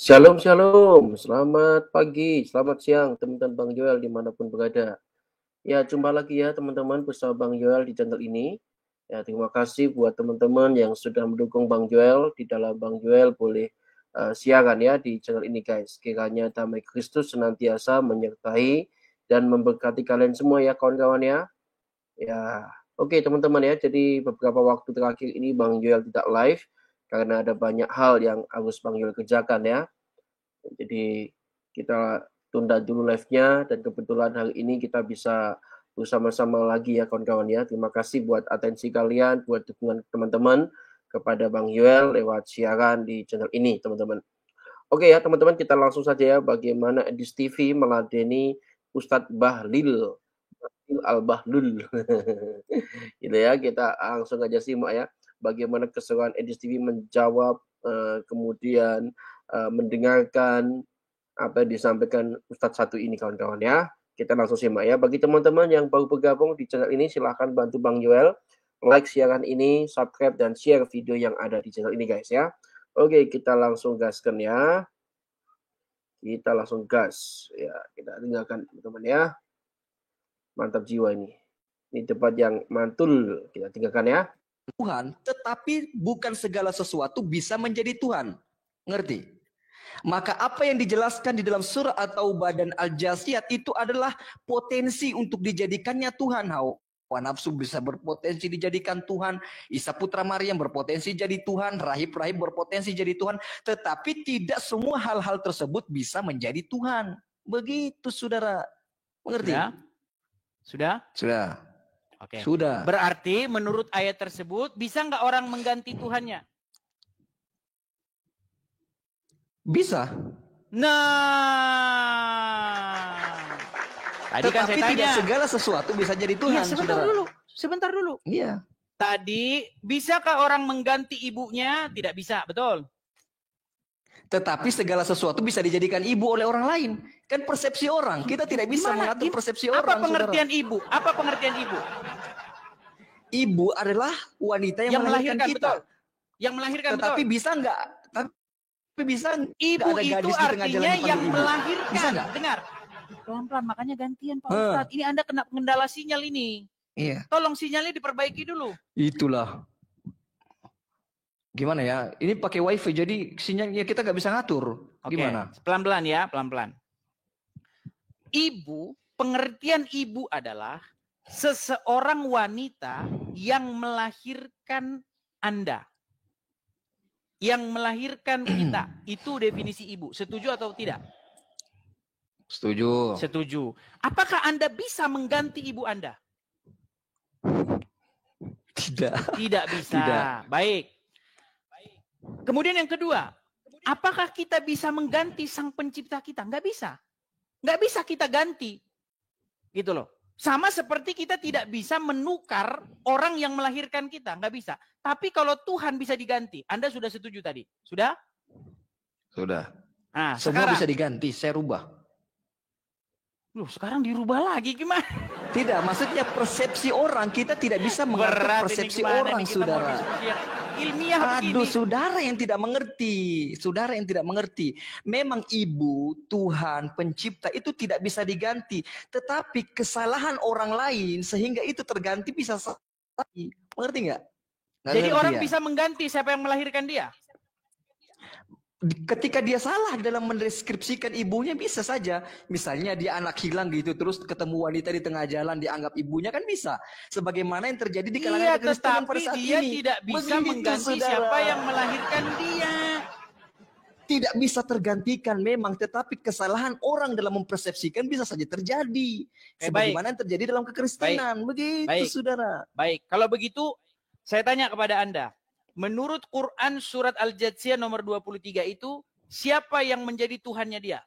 Shalom, shalom. Selamat pagi, selamat siang, teman-teman Bang Joel dimanapun berada. Ya, jumpa lagi ya teman-teman bersama Bang Joel di channel ini. Ya, terima kasih buat teman-teman yang sudah mendukung Bang Joel di dalam Bang Joel boleh siaran ya di channel ini guys. Kiranya damai Kristus senantiasa menyertai dan memberkati kalian semua ya kawan-kawan ya. Ya, oke teman-teman ya. Jadi beberapa waktu terakhir ini Bang Joel tidak live karena ada banyak hal yang harus Bang Joel kerjakan ya. Jadi kita tunda dulu live-nya dan kebetulan hari ini kita bisa bersama-sama lagi ya kawan-kawan ya. Terima kasih buat atensi kalian, buat dukungan teman-teman kepada Bang Yoel lewat siaran di channel ini teman-teman. Oke ya teman-teman, kita langsung saja ya bagaimana Edis TV meladeni Ustadz Bahlil Al-Bahlul. Gitu ya, kita langsung aja simak ya bagaimana keseruan Edis TV menjawab kemudian mendengarkan apa yang disampaikan Ustadz satu ini kawan-kawan ya. Kita langsung simak ya. Bagi teman-teman yang baru bergabung di channel ini, silahkan bantu Bang Joel like siaran ini, subscribe, dan share video yang ada di channel ini guys ya. Oke, kita langsung gaskan ya. Kita langsung gas. Ya, kita tinggalkan teman-teman ya. Mantap jiwa ini. Ini debat yang mantul. Kita tinggalkan ya. Tuhan, tetapi bukan segala sesuatu bisa menjadi Tuhan. Ngerti? Maka apa yang dijelaskan di dalam surah At-Taubah dan Al-Jasiyat itu adalah potensi untuk dijadikannya Tuhan. Hawa nafsu bisa berpotensi dijadikan Tuhan. Isa putra Maryam berpotensi jadi Tuhan. Rahib-rahib berpotensi jadi Tuhan. Tetapi tidak semua hal-hal tersebut bisa menjadi Tuhan. Begitu saudara. Mengerti? Sudah? Sudah. Oke. Sudah. Berarti menurut ayat tersebut bisa nggak orang mengganti Tuhannya? Bisa. Nah, tadi kan saya tanya. Tidak segala sesuatu bisa jadi Tuhan. Iya, sebentar dulu. Iya. Tadi bisakah orang mengganti ibunya? Tidak bisa, betul. Tetapi segala sesuatu bisa dijadikan ibu oleh orang lain. Kan persepsi orang. Kita tidak bisa mengatur persepsi orang. Apa pengertian ibu? Apa pengertian ibu? Ibu adalah wanita yang melahirkan kita. Betul. Yang melahirkan, tetapi betul. Bisa enggak? Tapi bisa ibu ada itu artinya yang melahirkan. Bisa enggak? Dengar. Pelan-pelan, makanya gantian Pak Ustadz. Ini Anda kena kendala sinyal ini. Iya. Tolong sinyalnya diperbaiki dulu. Itulah. Gimana ya? Ini pakai wifi jadi sinyalnya kita nggak bisa ngatur. Gimana? Pelan-pelan ya, pelan-pelan. Ibu, pengertian ibu adalah seseorang wanita yang melahirkan Anda. Yang melahirkan kita. Itu definisi ibu. Setuju atau tidak? Setuju. Setuju. Apakah Anda bisa mengganti ibu Anda? Tidak. Tidak bisa. Tidak. Baik. Kemudian yang kedua, apakah kita bisa mengganti sang pencipta kita? Nggak bisa. Nggak bisa kita ganti. Gitu loh. Sama seperti kita tidak bisa menukar orang yang melahirkan kita. Nggak bisa. Tapi kalau Tuhan bisa diganti. Anda sudah setuju tadi? Sudah? Sudah. Nah, semua sekarang bisa diganti. Saya rubah. Loh, sekarang dirubah lagi gimana? Tidak, maksudnya persepsi orang. Kita tidak bisa mengatur persepsi orang, saudara. Ilmiah begini. Saudara yang tidak mengerti. Saudara yang tidak mengerti. Memang ibu, Tuhan, pencipta itu tidak bisa diganti. Tetapi kesalahan orang lain sehingga itu terganti bisa salah. Mengerti nggak? Jadi orang bisa mengganti siapa yang melahirkan dia? Ketika dia salah dalam mendeskripsikan ibunya bisa saja. Misalnya dia anak hilang gitu, terus ketemu wanita di tengah jalan dianggap ibunya, kan bisa. Sebagaimana yang terjadi di kalangan Kristen pada saat dia ini. Tidak bisa mengganti siapa yang melahirkan dia. Tidak bisa tergantikan memang, tetapi kesalahan orang dalam mempersepsikan bisa saja terjadi. Sebagaimana yang terjadi dalam kekristenan. Begitu, saudara. Baik, kalau begitu saya tanya kepada Anda. Menurut Quran surat Al-Jathiyah nomor 23 itu, siapa yang menjadi Tuhannya dia?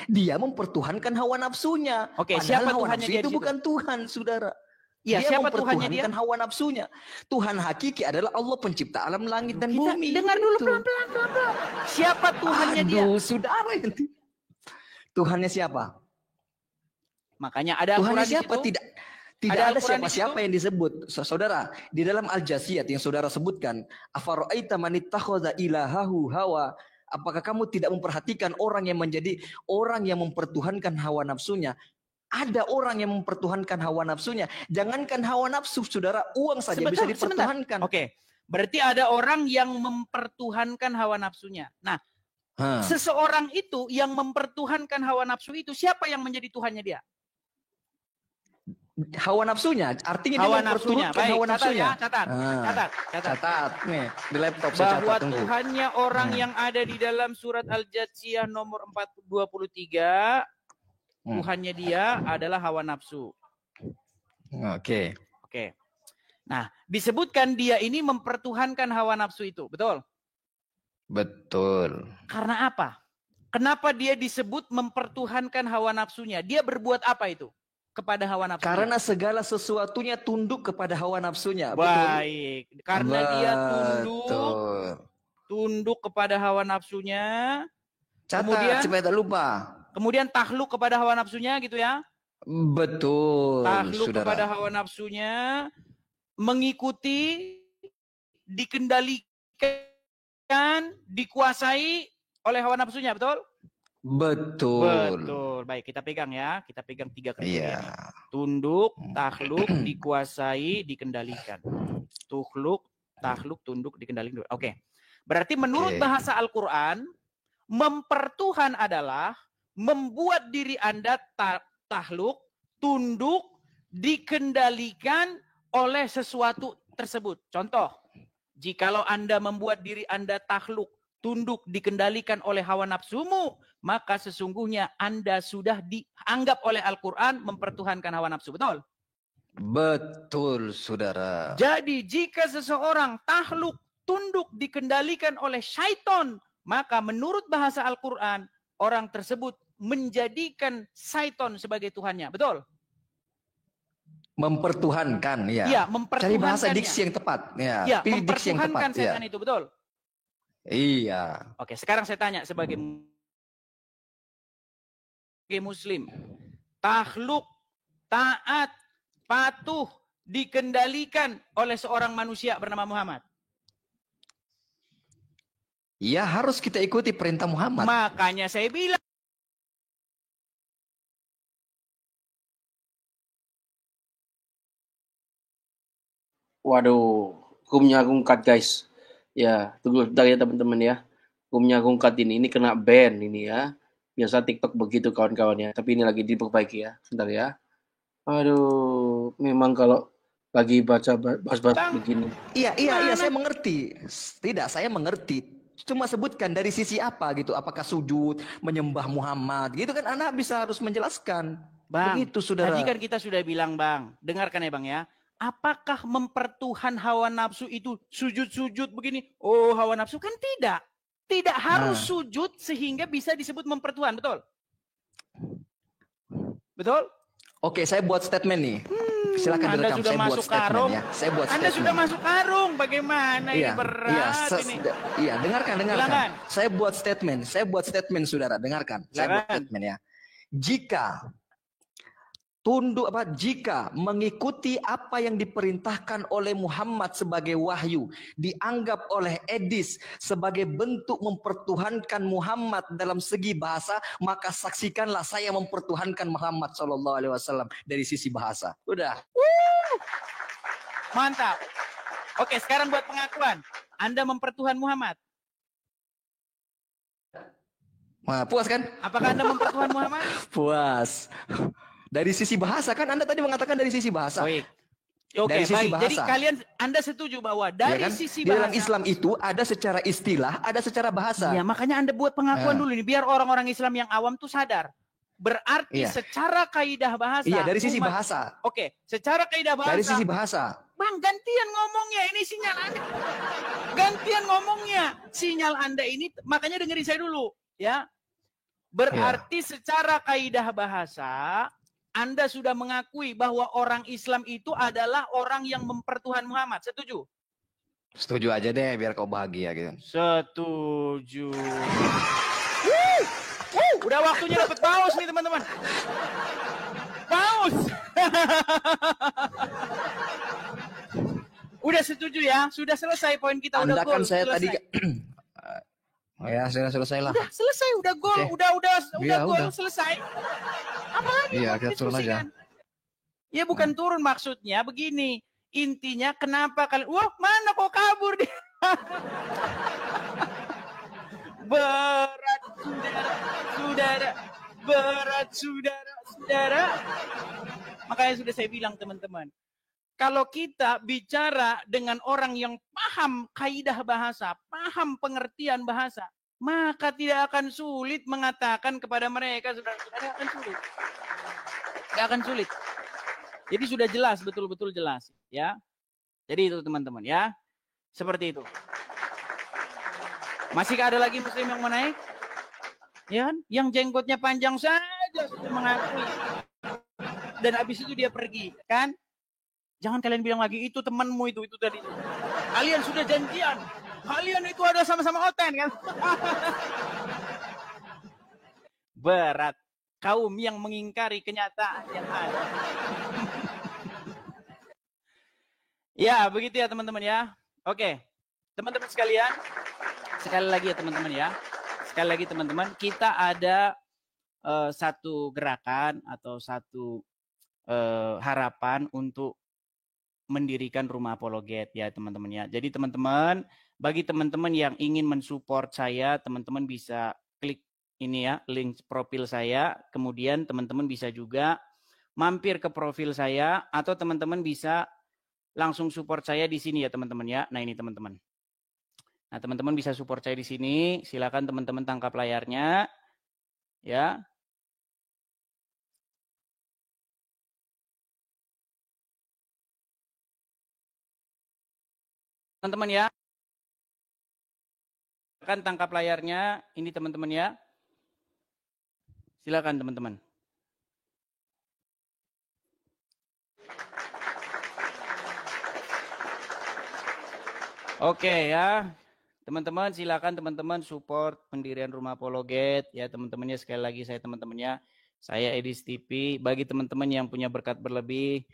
Dia mempertuhankan hawa nafsunya. Oke, siapa Tuhannya dia? Itu bukan Tuhan, saudara. Ya, dia siapa Tuhannya dia? Hawa nafsunya. Tuhan hakiki adalah Allah pencipta alam langit dan bumi. Dengar dulu pelan-pelan. Siapa Tuhannya dia? Saudara. Tuhannya siapa? Makanya ada Tuhannya Al-Quran siapa? Tidak ada siapa yang disebut. Saudara, di dalam Al-Jasiyat yang saudara sebutkan, afara'aita man ittakhadha ilahahu hawa, Apakah kamu tidak memperhatikan orang yang menjadi orang yang mempertuhankan hawa nafsunya? Ada orang yang mempertuhankan hawa nafsunya. Jangankan hawa nafsu, saudara, uang saja bisa dipertuhankan. Oke, berarti ada orang yang mempertuhankan hawa nafsunya. Nah, seseorang itu yang mempertuhankan hawa nafsu itu, siapa yang menjadi Tuhannya dia? Hawa nafsunya, artinya hawa dia nafsunya. mempertuhankan hawa nafsunya. Catat. Nih, di laptop Bahwa saya catat. Tuhannya orang yang ada di dalam surat Al-Jathiyah nomor 423, Tuhannya dia adalah hawa nafsu. Oke. Nah, disebutkan dia ini mempertuhankan hawa nafsu itu, betul? Betul. Karena apa? Kenapa dia disebut mempertuhankan hawa nafsunya? Dia berbuat apa itu kepada hawa nafsunya? Karena segala sesuatunya tunduk kepada hawa nafsunya. Baik. Betul? Karena dia tunduk kepada hawa nafsunya. Catat supaya tak lupa. Kemudian takluk kepada hawa nafsunya gitu ya. Betul. Takluk kepada hawa nafsunya, mengikuti, dikendalikan, dikuasai oleh hawa nafsunya, betul? Betul. Baik, kita pegang ya. Kita pegang 3 kriteria. Tunduk, takluk, dikuasai, dikendalikan. Takluk, tunduk, dikendalikan. Oke. Berarti menurut bahasa Al-Quran, mempertuhan adalah membuat diri Anda takluk, tunduk, dikendalikan oleh sesuatu tersebut. Contoh, jikalau Anda membuat diri Anda takluk, tunduk, dikendalikan oleh hawa nafsumu, maka sesungguhnya Anda sudah dianggap oleh Al-Quran mempertuhankan hawa nafsu. Betul? Betul, saudara. Jadi jika seseorang takluk, tunduk, dikendalikan oleh syaitan, maka menurut bahasa Al-Quran, orang tersebut menjadikan syaitan sebagai Tuhannya. Betul? Mempertuhankan, ya. Iya, mempertuhankan. Cari bahasa diksi yang tepat. Ya, pilih diksi yang tepat. Setan itu, betul? Iya. Oke, sekarang saya tanya sebagai muslim. Takluk, taat, patuh, dikendalikan oleh seorang manusia bernama Muhammad. Ya, harus kita ikuti perintah Muhammad. Makanya saya bilang, waduh, hukumnya Gungkat guys. Ya, tunggu sebentar ya teman-teman ya. Hukumnya Gungkat ini kena ban ini ya. Biasa TikTok begitu kawan-kawannya. Tapi ini lagi diperbaiki ya. Sebentar ya. Aduh, memang kalau lagi baca bahas-bahas begini. Iya, saya mengerti. Tidak, saya mengerti. Cuma sebutkan dari sisi apa gitu. Apakah sujud, menyembah Muhammad. Gitu kan Anda bisa harus menjelaskan. Bang, begitu, saudara. tadi kan kita sudah bilang, Bang. Dengarkan ya, Bang ya. Apakah mempertuhan hawa nafsu itu sujud-sujud begini? Oh, hawa nafsu kan tidak. Tidak harus sujud sehingga bisa disebut mempertuhan, betul? Betul? Oke, saya buat statement nih. Silakan Anda direkam. sudah Saya masuk buat statement karung. Ya. Saya buat Anda statement. sudah masuk karung. Bagaimana ini berat ini? Iya, dengarkan. Silakan. Saya buat statement, saudara. Dengarkan. Silakan. Saya buat statement ya. Jika mengikuti apa yang diperintahkan oleh Muhammad sebagai wahyu dianggap oleh Edis sebagai bentuk mempertuhankan Muhammad dalam segi bahasa, maka saksikanlah saya mempertuhankan Muhammad SAW dari sisi bahasa. Udah. Mantap. Oke, sekarang buat pengakuan. Anda mempertuhan Muhammad. Nah, puas kan? Apakah Anda mempertuhan Muhammad? Puas. Dari sisi bahasa kan Anda tadi mengatakan dari sisi bahasa. Baik. Oke, dari sisi baik. bahasa. Jadi kalian Anda setuju bahwa dari ya kan? sisi bahasa. Di dalam Islam itu ada secara istilah, ada secara bahasa. Iya, makanya Anda buat pengakuan dulu nih biar orang-orang Islam yang awam tuh sadar. Berarti secara kaidah bahasa. Iya, dari sisi bahasa. Oke, secara kaidah bahasa. Dari sisi bahasa. Bang, gantian ngomongnya. Ini sinyal Anda. Gantian ngomongnya. Sinyal Anda ini, makanya dengerin saya dulu. Ya. Berarti secara kaidah bahasa, Anda sudah mengakui bahwa orang Islam itu adalah orang yang mempertuhan Muhammad. Setuju? Setuju aja deh, biar kau bahagia gitu. Setuju. Udah waktunya dapat paus nih teman-teman. Paus. Udah setuju ya? Sudah selesai poin kita. Anda udah kan saya selesai. tadi Oh ya, sudah selesai lah. Udah selesai, udah gol, Oke. udah Iya, gol udah. selesai. Apalagi Iya, mau kita turun aja. diskusikan? Ya bukan turun, maksudnya begini. Intinya kenapa kalian, wah mana kok kabur dia? Berat saudara, berat saudara. Makanya sudah saya bilang teman-teman, kalau kita bicara dengan orang yang paham kaidah bahasa, paham pengertian bahasa, maka tidak akan sulit mengatakan kepada mereka, saudara-saudara, akan sulit. Tidak akan sulit. Jadi sudah jelas, betul-betul jelas, ya. Jadi itu teman-teman, ya. Seperti itu. Masih ada lagi muslim yang mau naik? Ya kan? Yang jenggotnya panjang saja sudah mengakui. Dan habis itu dia pergi, kan? Jangan kalian bilang lagi itu temanmu itu tadi. Kalian sudah janjian. Kalian itu ada sama-sama oten, kan? Berat kaum yang mengingkari kenyataan yang ada. Ya, begitu ya teman-teman ya. Oke. Teman-teman sekalian, sekali lagi ya teman-teman ya. Sekali lagi teman-teman, kita ada satu gerakan atau satu harapan untuk mendirikan rumah apologet ya teman-teman ya. Jadi teman-teman, bagi teman-teman yang ingin mensupport saya, teman-teman bisa klik ini ya, link profil saya. Kemudian teman-teman bisa juga mampir ke profil saya atau teman-teman bisa langsung support saya di sini ya teman-teman ya. Nah ini teman-teman. Nah teman-teman bisa support saya di sini. Silakan teman-teman tangkap layarnya ya. Teman-teman ya. Silakan tangkap layarnya. Ini teman-teman ya. Silakan teman-teman. Oke ya. Teman-teman silakan teman-teman support pendirian rumah apologet ya teman-temannya. Sekali lagi saya teman-temannya. Saya Edis TV. Bagi teman-teman yang punya berkat berlebih,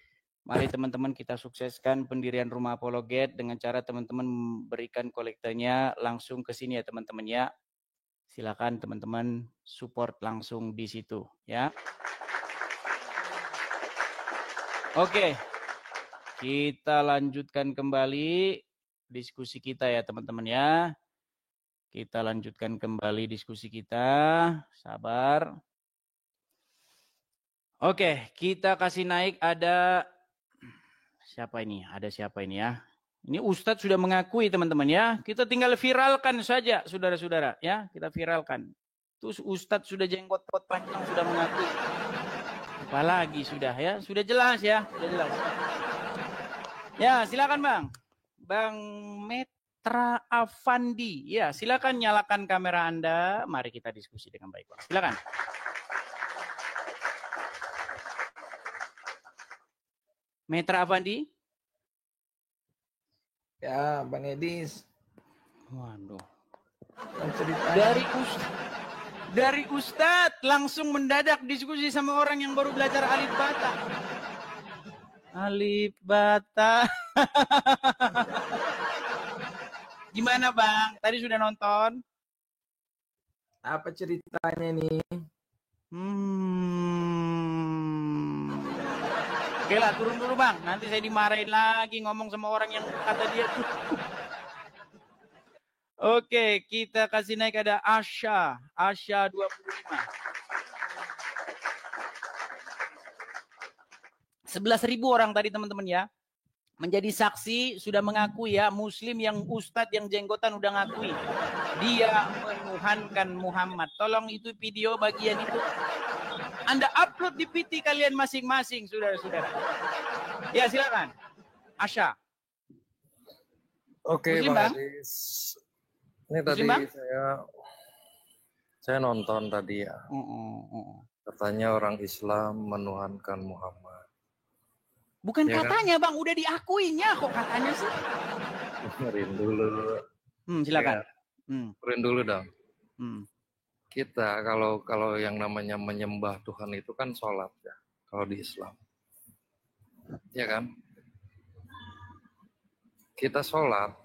mari teman-teman kita sukseskan pendirian rumah apologet dengan cara teman-teman memberikan kolektanya langsung ke sini ya teman-teman ya. Silakan teman-teman support langsung di situ ya. Oke. Kita lanjutkan kembali diskusi kita ya teman-teman ya. Kita lanjutkan kembali diskusi kita. Sabar. Oke, kita kasih naik ada siapa ini? Ada siapa ini ya? Ini Ustadz sudah mengakui teman-teman ya. Kita tinggal viralkan saja saudara-saudara ya. Kita viralkan. Terus Ustadz sudah jenggot panjang sudah mengakui. Apalagi sudah ya. Sudah jelas ya. Sudah jelas. Ya silakan Bang. Bang Metra Afandi. Ya silakan nyalakan kamera Anda. Mari kita diskusi dengan baik Bang. Silakan. Metra Afandi. Ya, Bang Edis. Waduh. Ceritanya. Dari Ustadz langsung mendadak diskusi sama orang yang baru belajar alif bata. Alif bata. Gimana Bang? Tadi sudah nonton? Apa ceritanya nih? Oke lah, turun dulu Bang. Nanti saya dimarahin lagi ngomong sama orang yang kata dia tuh. Oke, kita kasih naik ada Asya. Asya 25. 11.000 orang tadi teman-teman ya. Menjadi saksi, sudah mengakui ya. Muslim yang ustadz yang jenggotan udah ngakui. Dia menuhankan Muhammad. Tolong itu video bagian itu. Anda upload di PT kalian masing-masing, saudara-saudara. Ya, silakan. Asya. Oke, Muslim, Bang Bang. Edis. Ini Muslim, tadi Bang? saya nonton tadi ya. Katanya orang Islam menuhankan Muhammad. Bukan Ya, katanya, Bang. Udah diakuinya kok katanya sih. Rin dulu. Silakan. Ya, Rin dulu dong. Kita kalau yang namanya menyembah Tuhan itu kan sholat ya, kalau di Islam, ya kan? Kita sholat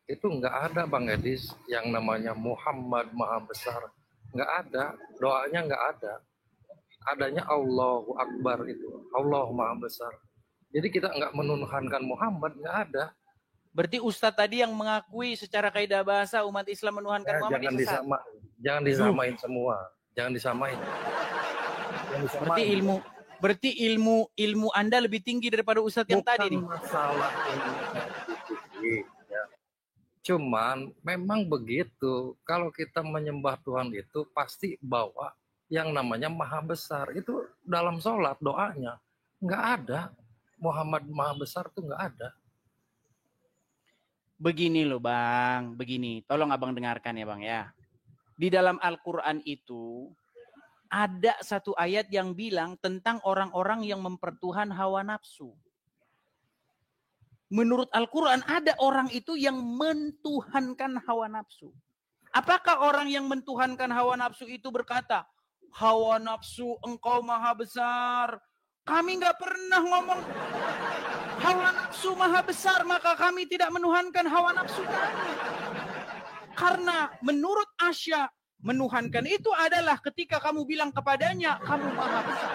itu nggak ada Bang Edis yang namanya Muhammad Maha Besar. Nggak ada, doanya nggak ada. Adanya Allahu Akbar itu, Allah Maha Besar. Jadi kita nggak menuhankan Muhammad, nggak ada. Berarti Ustadz tadi yang mengakui secara kaidah bahasa umat Islam menuhankan Muhammad Jangan itu sesat. jangan disamain semua, jangan disamain. Berarti ilmu Anda lebih tinggi daripada Ustadz yang tadi nih. Masalah ini ya. Cuman memang begitu. Kalau kita menyembah Tuhan itu pasti bawa yang namanya Maha Besar. Itu dalam sholat doanya nggak ada. Muhammad Maha Besar tuh nggak ada. Begini loh Bang, begini. Tolong Abang dengarkan ya Bang ya. Di dalam Al-Quran itu ada satu ayat yang bilang tentang orang-orang yang mempertuhan hawa nafsu. Menurut Al-Quran ada orang itu yang mentuhankan hawa nafsu. Apakah orang yang mentuhankan hawa nafsu itu berkata, hawa nafsu engkau maha besar. Kami nggak pernah ngomong hawa nafsu maha besar, maka kami tidak menuhankan hawa nafsu kami. Karena menurut Asya, menuhankan itu adalah ketika kamu bilang kepadanya, kamu maha besar.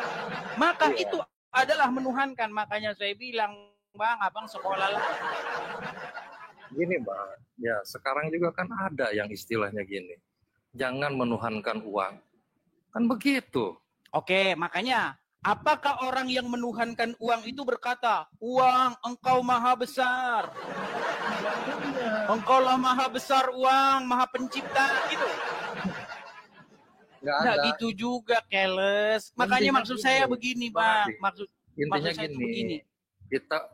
Maka itu adalah menuhankan. Makanya saya bilang, Bang, Abang sekolah lah. Gini Bang, ya sekarang juga kan ada yang istilahnya gini. Jangan menuhankan uang. Kan begitu. Oke, makanya apakah orang yang menuhankan uang itu berkata, uang engkau maha besar. Engkaulah maha besar uang, maha pencipta gitu. Nggak gitu juga, keles. Makanya maksud saya begini, Bang. Intinya gini.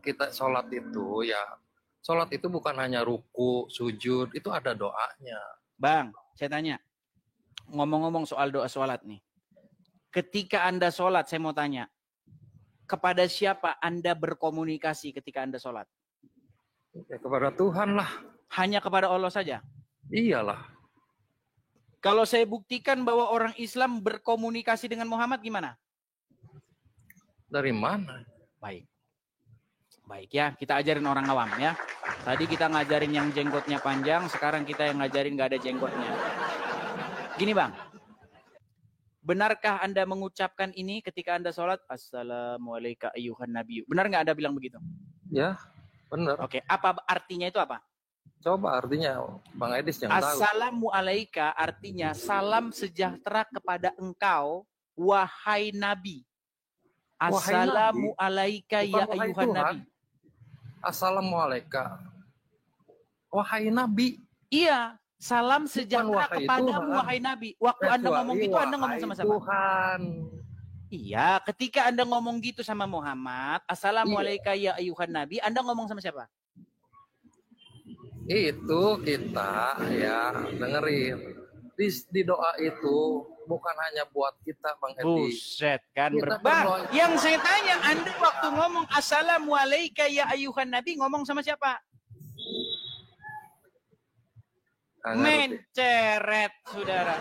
Kita sholat itu ya, sholat itu bukan hanya ruku, sujud, itu ada doanya. Bang, saya tanya, ngomong-ngomong soal doa sholat nih. Ketika Anda sholat, saya mau tanya, kepada siapa Anda berkomunikasi ketika Anda sholat? Ya, kepada Tuhan lah. Hanya kepada Allah saja? Iyalah. Kalau saya buktikan bahwa orang Islam berkomunikasi dengan Muhammad, gimana? Dari mana? Baik ya, kita ajarin orang awam ya. Tadi kita ngajarin yang jenggotnya panjang, sekarang kita yang ngajarin nggak ada jenggotnya. Gini Bang, benarkah Anda mengucapkan ini ketika Anda sholat? Assalamualaikum ayyuhan nabiyyu. Benar nggak Anda bilang begitu? Ya, benar. Oke, apa artinya itu apa? Coba artinya, Bang Edis yang tahu. Assalamualaikum artinya salam sejahtera kepada engkau, wahai Nabi. Assalamualaikum ya ayyuhan Nabi. Assalamualaikum. Wahai Nabi. Iya, salam sejahtera kepadamu wahai Nabi. Waktu Anda ngomong gitu, Anda ngomong sama siapa? Tuhan. Iya, ketika Anda ngomong gitu sama Muhammad, Assalamualaikum ya ayyuhan Nabi, Anda ngomong sama siapa? Itu kita ya dengerin. Di doa itu bukan hanya buat kita Bang Edi. Buset kan berbang. Yang saya tanya, Anda waktu ngomong Assalamualaikum ya ayyuhan Nabi, ngomong sama siapa? Menceret, saudara.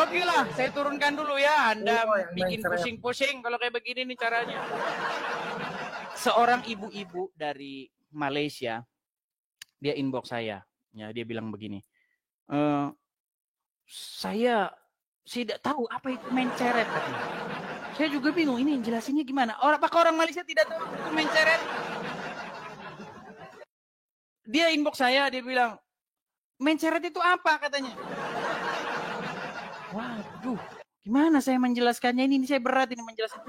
Oke lah, saya turunkan dulu ya. Anda bikin pusing-pusing kalau kayak begini nih caranya. Seorang ibu-ibu dari Malaysia, dia inbox saya. Ya, dia bilang begini. Saya tidak tahu apa itu menceret. Katanya. Saya juga bingung, ini jelasinnya gimana? Apakah orang Malaysia tidak tahu itu menceret? Dia inbox saya, dia bilang, menceret itu apa katanya? Waduh, gimana saya menjelaskannya ini? Saya berat ini menjelaskan.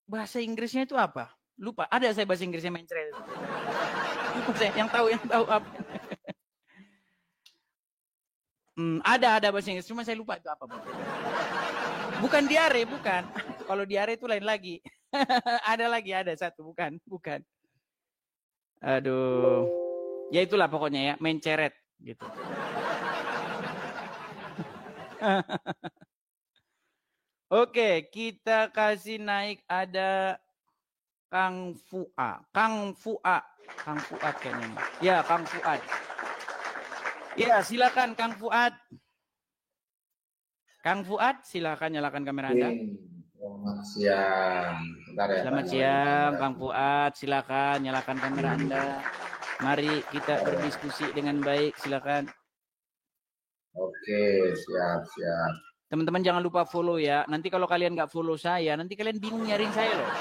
Bahasa Inggrisnya itu apa? Lupa. Ada saya bahasa Inggrisnya menceret. Yang tahu apa. Ada bahasa Inggris, cuma saya lupa itu apa. Bukan diare, bukan. Kalau diare itu lain lagi. ada satu, bukan. Aduh. Ya itulah pokoknya ya, menceret gitu. Oke, kita kasih naik ada Kang Fuad kayaknya. Ya, Kang Fuad. Ya, silakan Kang Fuad. Kang Fuad, silakan nyalakan kamera Anda. Selamat siang. Bentar ya, Selamat Pak. siang, Bang Fuad. Silakan nyalakan kamera Anda. Mari kita berdiskusi dengan baik. Silakan. Oke, siap. Teman-teman jangan lupa follow ya. Nanti kalau kalian nggak follow saya, nanti kalian bingung nyariin saya loh.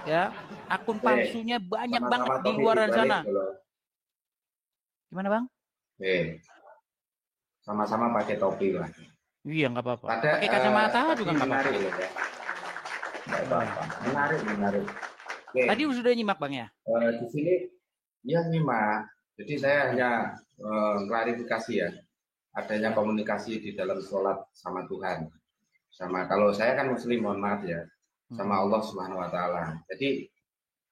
Ya, akun palsunya banyak banget di luar sana. Gimana Bang? Sama-sama pakai topi lah. Iya nggak apa-apa. Pakai kacamata juga nggak apa-apa. Menarik. Tadi sudah nyimak Bang ya? Di sini ya nyimak. Jadi saya hanya klarifikasi ya. Adanya komunikasi di dalam sholat sama Tuhan. Sama kalau saya kan Muslim, mohon maaf ya. Sama Allah Subhanahu Wa Taala. Jadi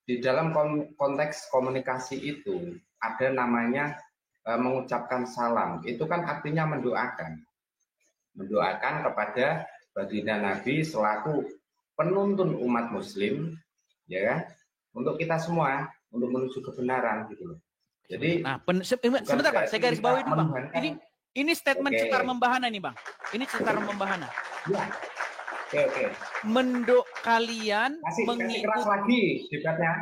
di dalam konteks komunikasi itu ada namanya mengucapkan salam. Itu kan artinya mendoakan kepada baginda Nabi selaku penuntun umat Muslim, ya kan? Untuk kita semua, untuk menuju kebenaran gitu loh. Jadi, sebentar Pak, saya garis bawahi dulu Bang. Ini statement cetar membahana nih Bang. Ini cetar membahana. Ya. Oke. Mendok kalian mengikuti keras lagi debatnya.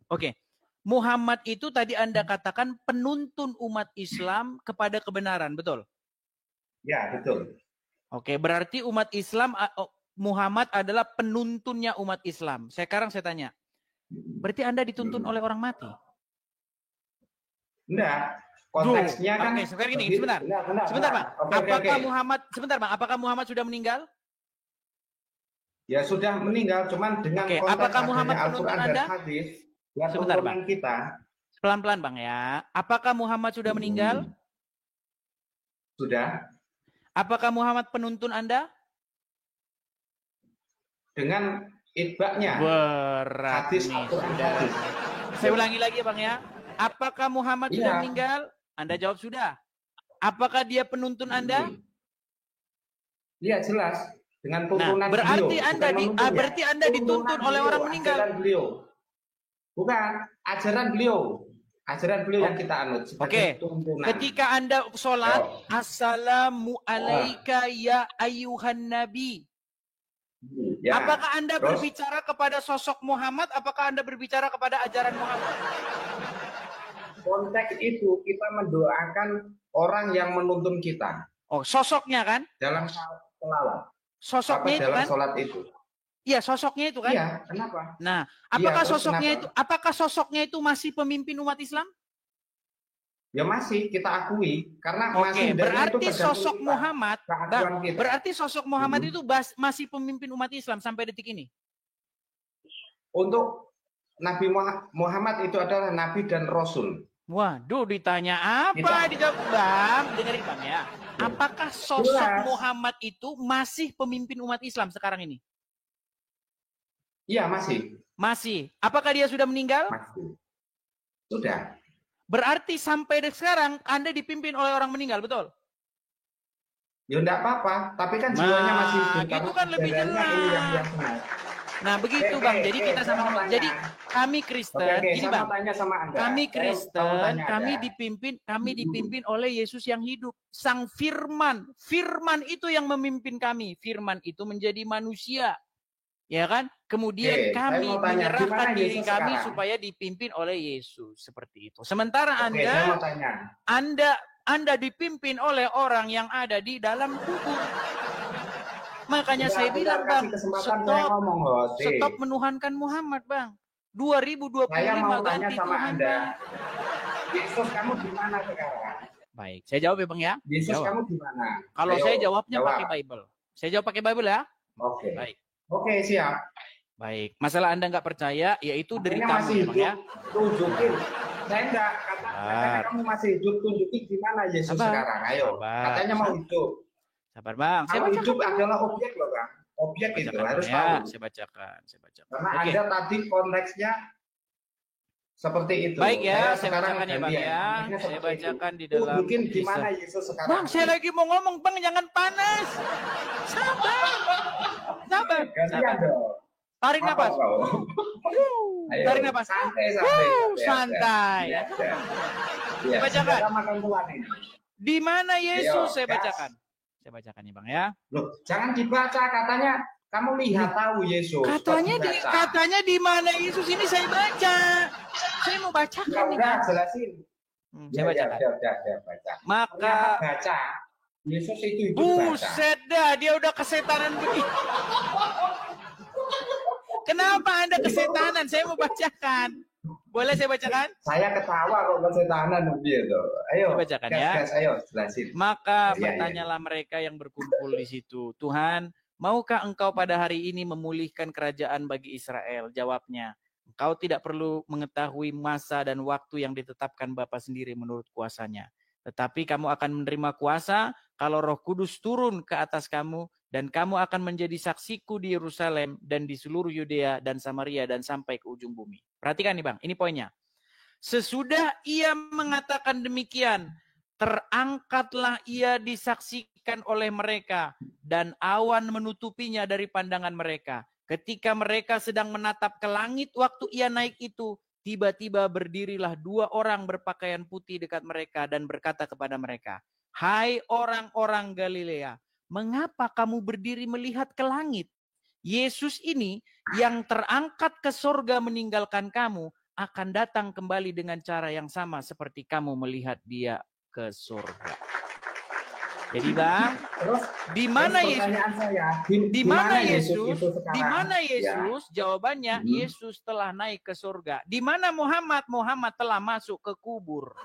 Oke. Muhammad itu tadi Anda katakan penuntun umat Islam kepada kebenaran, betul? Ya, betul. Oke, berarti umat Islam, Muhammad adalah penuntunnya umat Islam. Sekarang saya tanya, berarti Anda dituntun oleh orang mati? Enggak, konteksnya kan... Oke, sekarang gini, sebentar Pak. Sebentar Bang, apakah Muhammad sudah meninggal? Ya sudah meninggal, cuman dengan konteks apakah Muhammad Al-Quran dan hadis, ya sebentar Bang. Kita. Pelan-pelan Bang ya. Apakah Muhammad sudah meninggal? Sudah. Apakah Muhammad penuntun Anda? Dengan itba'nya. Berat hadis nih. Saya ulangi lagi Bang ya. Apakah Muhammad sudah meninggal? Anda jawab sudah. Apakah dia penuntun Anda? Iya jelas. Dengan tuntunan berarti beliau. Berarti Anda dituntun oleh orang meninggal. Ajaran beliau. Bukan, ajaran beliau. Ajaran beliau yang kita anut. Oke. Ketika Anda sholat, Assalamu alaika ya ayyuhan nabi. Ya. Apakah Anda berbicara kepada sosok Muhammad? Apakah Anda berbicara kepada ajaran Muhammad? Konteks itu kita mendoakan orang yang menuntun kita. Oh, sosoknya kan? Dalam selawat. Sosoknya itu dalam kan? Sholat itu. Iya, sosoknya itu kan? Iya, kenapa? Nah, apakah sosoknya itu masih pemimpin umat Islam? Ya masih, kita akui karena masih berarti sosok Muhammad, berarti sosok Muhammad itu masih pemimpin umat Islam sampai detik ini. Untuk Nabi Muhammad itu adalah nabi dan rasul. Waduh, ditanya apa? Dijawab Bang, dengerin Bang ya. Apakah sosok Muhammad itu masih pemimpin umat Islam sekarang ini? Iya, masih. Masih. Apakah dia sudah meninggal? Masih. Sudah. Berarti sampai sekarang Anda dipimpin oleh orang meninggal, betul? Ya enggak apa-apa, tapi kan jiwanya masih hidup. Itu kan lebih jelas. Nah, begitu Bang. Jadi kita sama-sama. Jadi kami Kristen, ini Bang. Kami Kristen, kami dipimpin oleh Yesus yang hidup, Sang Firman. Firman itu yang memimpin kami. Firman itu menjadi manusia. Ya kan? Kemudian kami menyerahkan diri kami supaya dipimpin oleh Yesus seperti itu. Sementara Anda dipimpin oleh orang yang ada di dalam kubur. Makanya saya bilang Bang, stop menuhankan Muhammad Bang. 2025 ganti Tuhan Bang. Yesus kamu di mana sekarang? Baik, saya jawab ya Bang ya. Yesus kamu di mana? Kalau saya jawabnya pakai Bible. Saya jawab pakai Bible ya. Oke. Baik. Oke, siap. Baik. Masalah Anda nggak percaya, yaitu deritamu ya Bang ya. Tunjukin. Saya enggak, katanya kamu masih hidup, tunjukin di mana Yesus sekarang. Ayo. Katanya mau hidup. Sabar Bang. Kalau hidup adalah objek loh Bang. Objek itu harus tahu. Saya bacakan. Karena Anda tadi konteksnya seperti itu. Baik ya, saya bacakan ya Bang ya. Saya bacakan di dalam. Tunjukin di mana Yesus sekarang. Bang, saya lagi mau ngomong Bang, jangan panas. Sabar. Tarik nafas. Tarik nafas. Santai. Saya bacakan. Di mana Yesus? Saya bacakan. Saya bacakan nih Bang ya. Loh, jangan dibaca, katanya Kamu lihat tahu Yesus. Katanya di mana Yesus ini saya baca. Saya mau bacakan nih. Enggak, jelasin. Saya bacakan. Ya, baca. Maka baca. Yesus itu buset dah, dia udah kesetanan begini. Kenapa Anda kesetanan? Saya mau bacakan. Boleh saya bacakan? Saya ketawa kok kesetanan gitu. Ayo. Saya bacakan ya. Ayo, jelasin. Maka bertanyalah mereka yang berkumpul di situ, Tuhan, maukah engkau pada hari ini memulihkan kerajaan bagi Israel? Jawabnya, engkau tidak perlu mengetahui masa dan waktu yang ditetapkan Bapa sendiri menurut kuasanya. Tetapi kamu akan menerima kuasa kalau Roh Kudus turun ke atas kamu, dan kamu akan menjadi saksiku di Yerusalem dan di seluruh Yudea dan Samaria dan sampai ke ujung bumi. Perhatikan nih Bang, ini poinnya. Sesudah ia mengatakan demikian, terangkatlah ia disaksikan oleh mereka, dan awan menutupinya dari pandangan mereka. Ketika mereka sedang menatap ke langit waktu ia naik itu, tiba-tiba berdirilah 2 orang berpakaian putih dekat mereka dan berkata kepada mereka, hai orang-orang Galilea, mengapa kamu berdiri melihat ke langit? Yesus ini yang terangkat ke sorga meninggalkan kamu akan datang kembali dengan cara yang sama seperti kamu melihat dia ke surga. Jadi Bang, di mana Yesus? Di mana Yesus? Di mana Yesus? Jawabannya Yesus telah naik ke surga. Di mana Muhammad? Muhammad telah masuk ke kubur.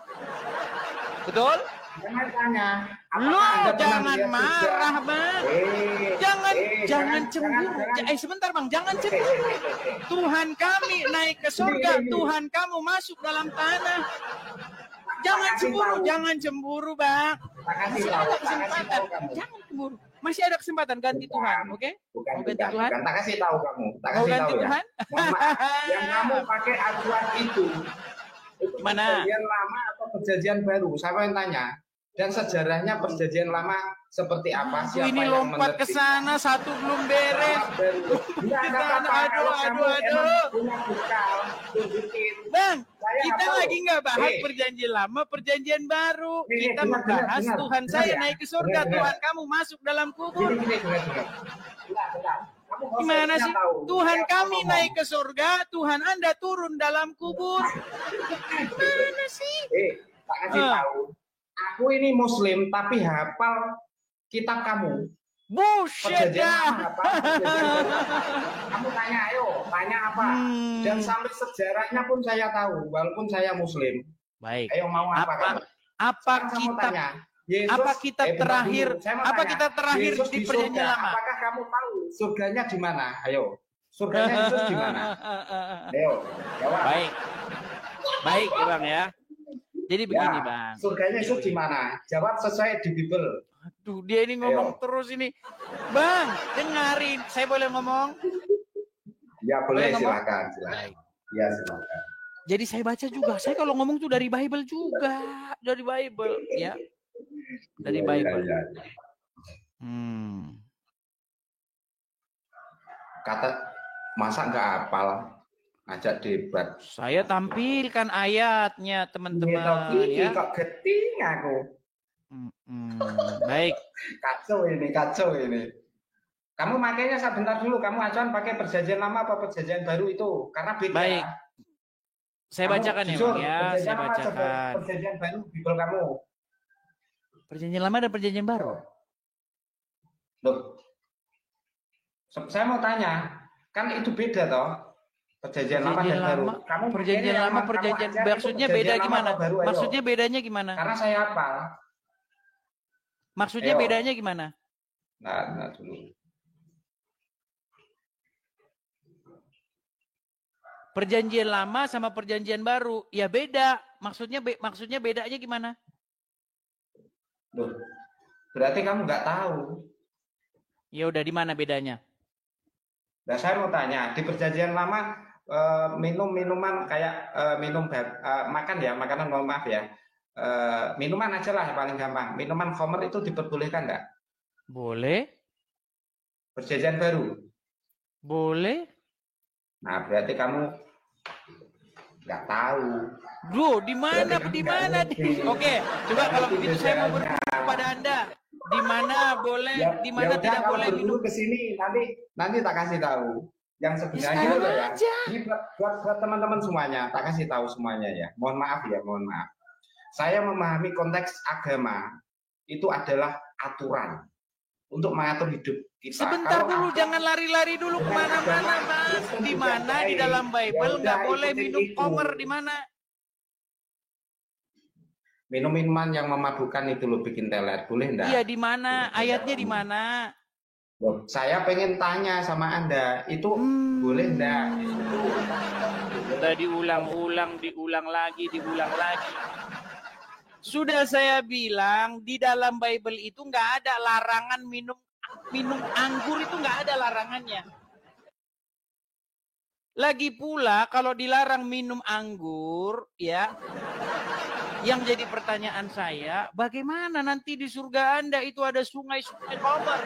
Betul? Jangan tanya. Lu jangan marah, Bang. Jangan cemburu. Sebentar, Bang. Jangan cemburu. Tuhan kami naik ke surga. Tuhan kamu masuk dalam tanah. Jangan cemburu, Bang. Masih ada kesempatan. Jangan cemburu. Masih ada kesempatan ganti Tuhan, oke? Bukan ganti Tuhan. Tak kasih tahu kamu. Tak Mau kasih ganti tahu Tuhan? Yang kamu pakai acuan itu mana? Perjanjian lama atau perjanjian baru? Siapa yang tanya? Dan sejarahnya perjanjian lama seperti apa? Siapa ini yang lompat ke sana, satu belum beres. Aduh. Bang, kita lagi nggak bahas perjanjian lama, perjanjian baru. Kita membahas Tuhan saya naik ke surga, Tuhan kamu masuk dalam kubur. Gimana sih? Tuhan kami naik ke surga, Tuhan Anda turun dalam kubur. Gimana sih? Tak kasih tahu. Aku ini Muslim tapi hafal kitab kamu. Buset dah. Kamu tanya, ayo, tanya apa? Dan sampai sejarahnya pun saya tahu, walaupun saya Muslim. Baik. Ayo mau apa? Apa kitab? Yesus, apa kitab terakhir? Apa kitab terakhir di perjanjian lama? Apakah kamu tahu surganya di mana? Ayo, surganya Yesus di mana? Ayo, jawab. Baik, Bang ya. Jadi begini, Bang. Surganya Yesus di mana? Jawab sesuai di Bible. Aduh, dia ini ngomong terus ini. Bang, dengarin. Saya boleh ngomong? Ya, boleh, silakan. Ya, silakan. Jadi saya baca juga. Saya kalau ngomong tuh dari Bible juga. Dari Bible, ya. Dari Bible. Kata, masa nggak hafal? Ajak debat. Saya tampilkan ayatnya, teman-teman. Ya. Kok geting aku. Baik. Kacau ini. Kamu makanya sebentar dulu. Kamu acuan pakai perjanjian lama apa perjanjian baru itu? Karena beda. Baik. Saya bacakan ya, Bang ya. Saya bacakan. Perjanjian baru Bible kamu. Perjanjian lama dan perjanjian baru. Loh. Saya mau tanya, kan itu beda toh? Perjanjian lama dan baru. Kamu perjanjian lama, perjanjian maksudnya beda gimana? Maksudnya bedanya gimana? Karena saya hafal. Maksudnya bedanya gimana? Nah dulu. Perjanjian lama sama perjanjian baru, ya beda. Maksudnya bedanya gimana? Loh, berarti kamu nggak tahu. Ya udah, di mana bedanya? Nah, saya mau tanya, di perjanjian lama minuman kayak makan ya, makanan, mohon maaf ya, minuman aja lah paling gampang. Minuman khamr itu diperbolehkan nggak? Boleh. Perjanjian baru? Boleh. Nah, berarti kamu nggak tahu. Bro, di mana? Oke, coba kalau begitu saya mau bertanya kepada Anda. Di mana boleh, Ya, di mana udah, tidak kalau boleh minum. berburu ke sini nanti tak kasih tahu. Yang sebenarnya Sekarang itu ya. aja. Ini buat teman-teman semuanya, tak kasih tahu semuanya ya. Mohon maaf ya, mohon maaf. Saya memahami konteks agama itu adalah aturan untuk mengatur hidup kita. Sebentar Kalau dulu, ada- jangan lari-lari dulu Dengan kemana-mana, agama Bang. Kristen Di juga mana di baik. dalam Ya Bible udah, nggak boleh ikutin minum itu. komer di mana? Minum minuman yang memabukkan itu lo bikin teler, boleh enggak? Iya, di mana? Ayatnya di mana? Loh, saya pengen tanya sama Anda, itu boleh enggak? Sudah diulang lagi. Sudah saya bilang di dalam Bible itu nggak ada larangan minum anggur, itu nggak ada larangannya. Lagi pula kalau dilarang minum anggur, ya, yang jadi pertanyaan saya, bagaimana nanti di surga Anda itu ada sungai-sungai komer?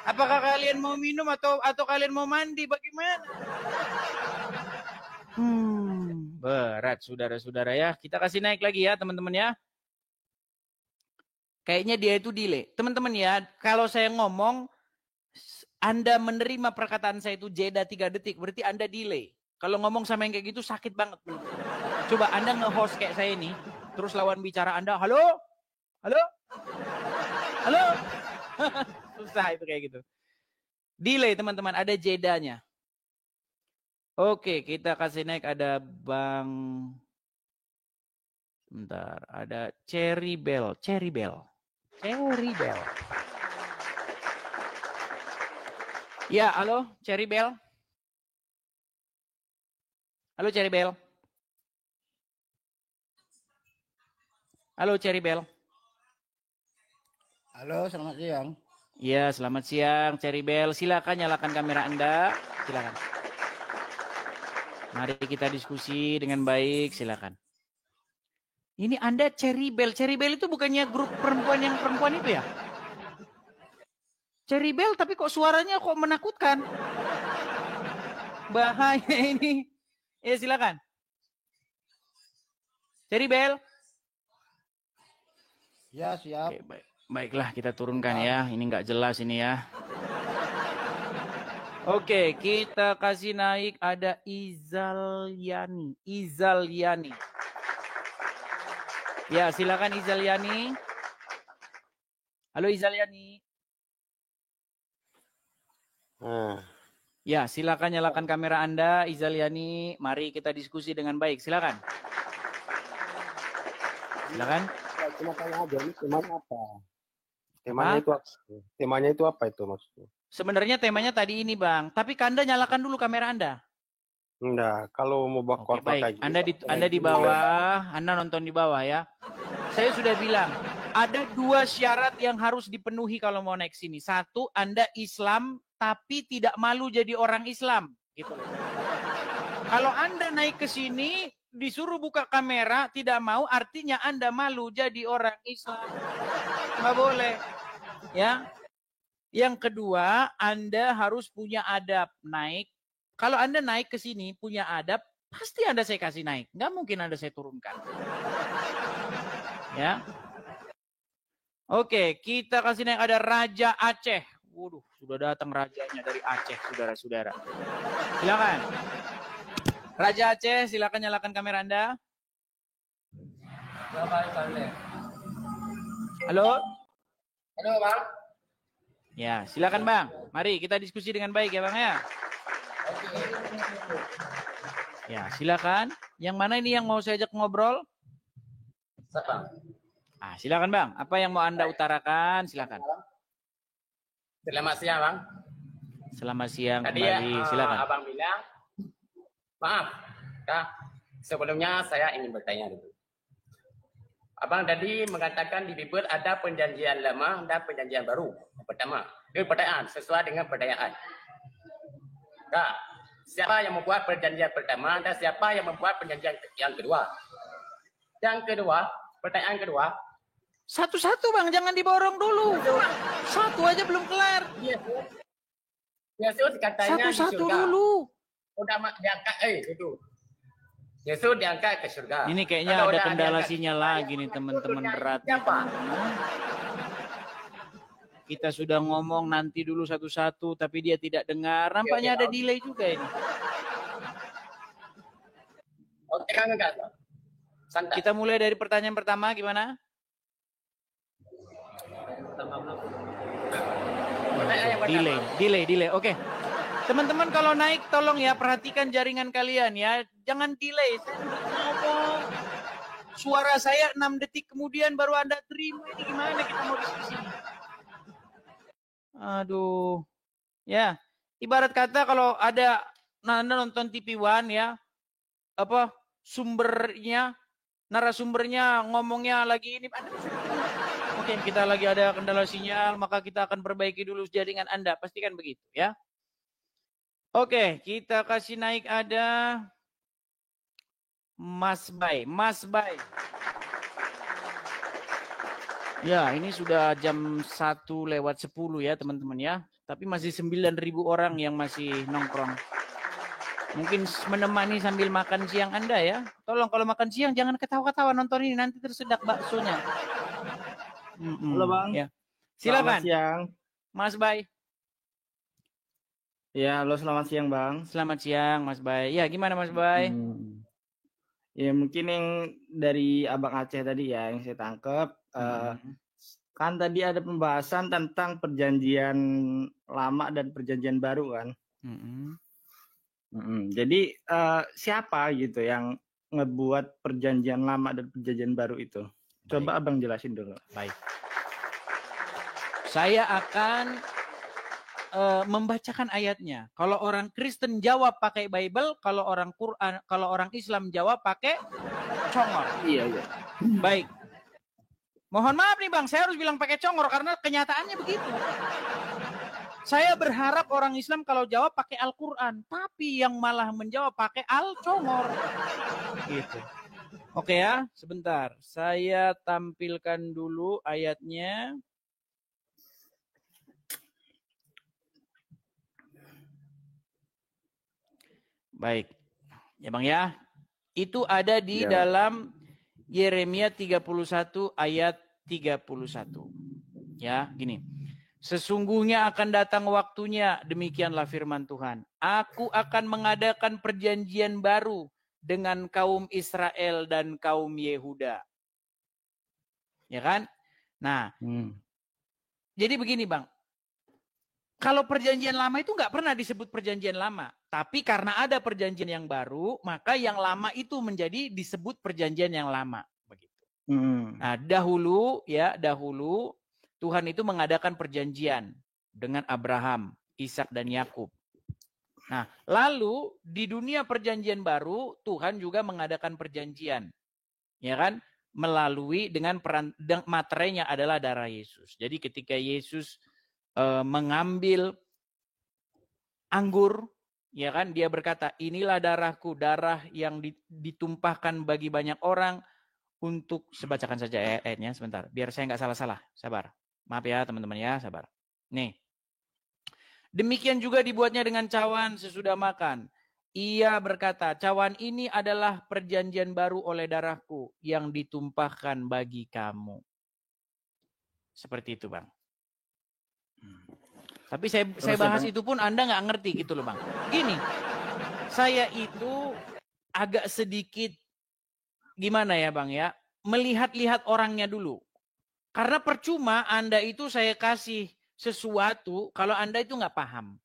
Apakah kalian mau minum atau kalian mau mandi? Bagaimana? Berat saudara-saudara ya. Kita kasih naik lagi ya teman-teman ya. Kayaknya dia itu delay. Teman-teman ya, kalau saya ngomong, Anda menerima perkataan saya itu jeda 3 detik, berarti Anda delay. Kalau ngomong sama yang kayak gitu sakit banget. Coba Anda nge-host kayak saya ini, terus lawan bicara Anda, halo? Halo? Halo? Susah itu kayak gitu. Delay teman-teman, ada jedanya. Oke, kita kasih naik, ada Bang... Bentar, ada Cherry Bell. Ya, halo, Cherry Bell. Halo, Cherry Bell. Halo, Cherry Bell. Halo, selamat siang. Ya, selamat siang, Cherry Bell. Silakan nyalakan kamera Anda. Silakan. Mari kita diskusi dengan baik, silakan. Ini Anda Cherry Bell. Cherry Bell itu bukannya grup perempuan yang perempuan itu ya? Cherry Bell tapi kok suaranya kok menakutkan. Bahaya ini. Ya silakan. Cherry Bell. Ya, siap. Oke, baiklah kita turunkan ya. Ini nggak jelas ini ya. Oke, kita kasih naik, ada Izalyani. Ya, silakan Izalyani. Halo Izalyani. Ya, silakan nyalakan kamera Anda, Izalyani. Mari kita diskusi dengan baik. Silakan. Silakan. Cuma tanya aja, ini temanya apa? Temanya itu apa itu maksudnya? Sebenarnya temanya tadi ini, Bang. Tapi Anda nyalakan dulu kamera Anda. Enggak, kalau mau bawa Oke, baik. Anda di bawah, Anda nonton di bawah ya. Saya sudah bilang, ada 2 syarat yang harus dipenuhi kalau mau naik sini. 1, Anda Islam tapi tidak malu jadi orang Islam, gitu. Kalau Anda naik ke sini disuruh buka kamera tidak mau, artinya Anda malu jadi orang Islam. Nggak boleh. Ya. Yang kedua, Anda harus punya adab naik. Kalau Anda naik ke sini punya adab, pasti Anda saya kasih naik. Nggak mungkin Anda saya turunkan. Ya. Oke, kita kasih naik, ada Raja Aceh. Waduh, sudah datang rajanya dari Aceh, saudara-saudara. Silakan. Raja Aceh, silakan nyalakan kamera Anda. Halo? Halo, Bang. Ya, silakan Bang. Mari kita diskusi dengan baik ya Bang ya. Ya, silakan. Yang mana ini yang mau saya ajak ngobrol? Silakan Bang. Apa yang mau Anda utarakan? Silakan. Selamat siang, Bang. Selamat siang Tadi kembali. Silakan. Abang bilang, maaf, sebelumnya saya ingin bertanya dulu. Abang tadi mengatakan di Bible ada perjanjian lama dan perjanjian baru. Yang pertama, itu pertanyaan sesuai dengan pertanyaan. Siapa yang membuat perjanjian pertama dan siapa yang membuat perjanjian yang kedua? Yang kedua, pertanyaan kedua. Satu-satu Bang, jangan diborong dulu. Satu aja belum kelar. Yesus katanya Satu-satu di surga. dulu. Udah diangkat, itu. Yesus diangkat ke surga. Ini kayaknya Kalau ada udah kendala diangkat, sinyal lagi nih teman-teman berat. Siapa? Kita sudah ngomong nanti dulu satu-satu, tapi dia tidak dengar. Nampaknya ada delay juga ini. Oke, Kang Enggak. Santai. Kita mulai dari pertanyaan pertama, gimana? Delay. Oke. Teman-teman kalau naik tolong ya perhatikan jaringan kalian ya. Jangan delay. Saya ngomong. Suara saya 6 detik kemudian baru Anda terima. Ini gimana kita mau diskusi? Aduh. Ya. Ibarat kata kalau ada Anda nonton TV One ya. Apa sumbernya, narasumbernya ngomongnya lagi ini. Mungkin kita lagi ada kendala sinyal, maka kita akan perbaiki dulu jaringan Anda. Pastikan begitu ya. Oke, kita kasih naik ada Mas Bay. Ya, ini sudah jam 1:10 ya teman-teman ya. Tapi masih 9.000 orang yang masih nongkrong. Mungkin menemani sambil makan siang Anda ya. Tolong kalau makan siang jangan ketawa-ketawa nonton ini, nanti tersedak baksonya. Halo Bang. Ya. Silakan. Selamat siang. Mas Bay. Ya, halo selamat siang Bang. Selamat siang Mas Bay. Ya, gimana Mas Bay? Ya mungkin yang dari Abang Aceh tadi ya yang saya tangkap. Kan tadi ada pembahasan tentang perjanjian lama dan perjanjian baru kan. Jadi siapa gitu yang ngebuat perjanjian lama dan perjanjian baru itu? Coba Abang jelasin dulu. Baik. Saya akan membacakan ayatnya. Kalau orang Kristen jawab pakai Bible, kalau orang Quran, kalau orang Islam jawab pakai congor. Iya. Baik. Mohon maaf nih Bang, saya harus bilang pakai congor karena kenyataannya begitu. Saya berharap orang Islam kalau jawab pakai Al-Quran, tapi yang malah menjawab pakai Al-Congor. Gitu. Oke ya, sebentar. Saya tampilkan dulu ayatnya. Baik. Ya Bang ya. Itu ada di dalam Yeremia 31 ayat 31. Ya, gini. Sesungguhnya akan datang waktunya, demikianlah firman Tuhan. Aku akan mengadakan perjanjian baru dengan kaum Israel dan kaum Yehuda. Ya kan? Nah, jadi begini Bang. Kalau perjanjian lama itu nggak pernah disebut perjanjian lama. Tapi karena ada perjanjian yang baru, maka yang lama itu menjadi disebut perjanjian yang lama. Begitu. Nah, dahulu Tuhan itu mengadakan perjanjian dengan Abraham, Ishak dan Yakub. Nah, lalu di dunia perjanjian baru Tuhan juga mengadakan perjanjian. Ya kan? Melalui dengan materainya adalah darah Yesus. Jadi ketika Yesus mengambil anggur, ya kan, dia berkata, inilah darahku, darah yang ditumpahkan bagi banyak orang untuk, sebacakan saja ayatnya sebentar, biar saya nggak salah-salah, sabar. Maaf ya teman-teman ya, sabar. Nih, demikian juga dibuatnya dengan cawan sesudah makan. Ia berkata, cawan ini adalah perjanjian baru oleh darahku yang ditumpahkan bagi kamu. Seperti itu Bang. Tapi saya bahas itu pun Anda nggak ngerti gitu loh Bang. Gini, saya itu agak sedikit gimana ya Bang ya, melihat-lihat orangnya dulu. Karena percuma Anda itu saya kasih sesuatu kalau Anda itu nggak paham.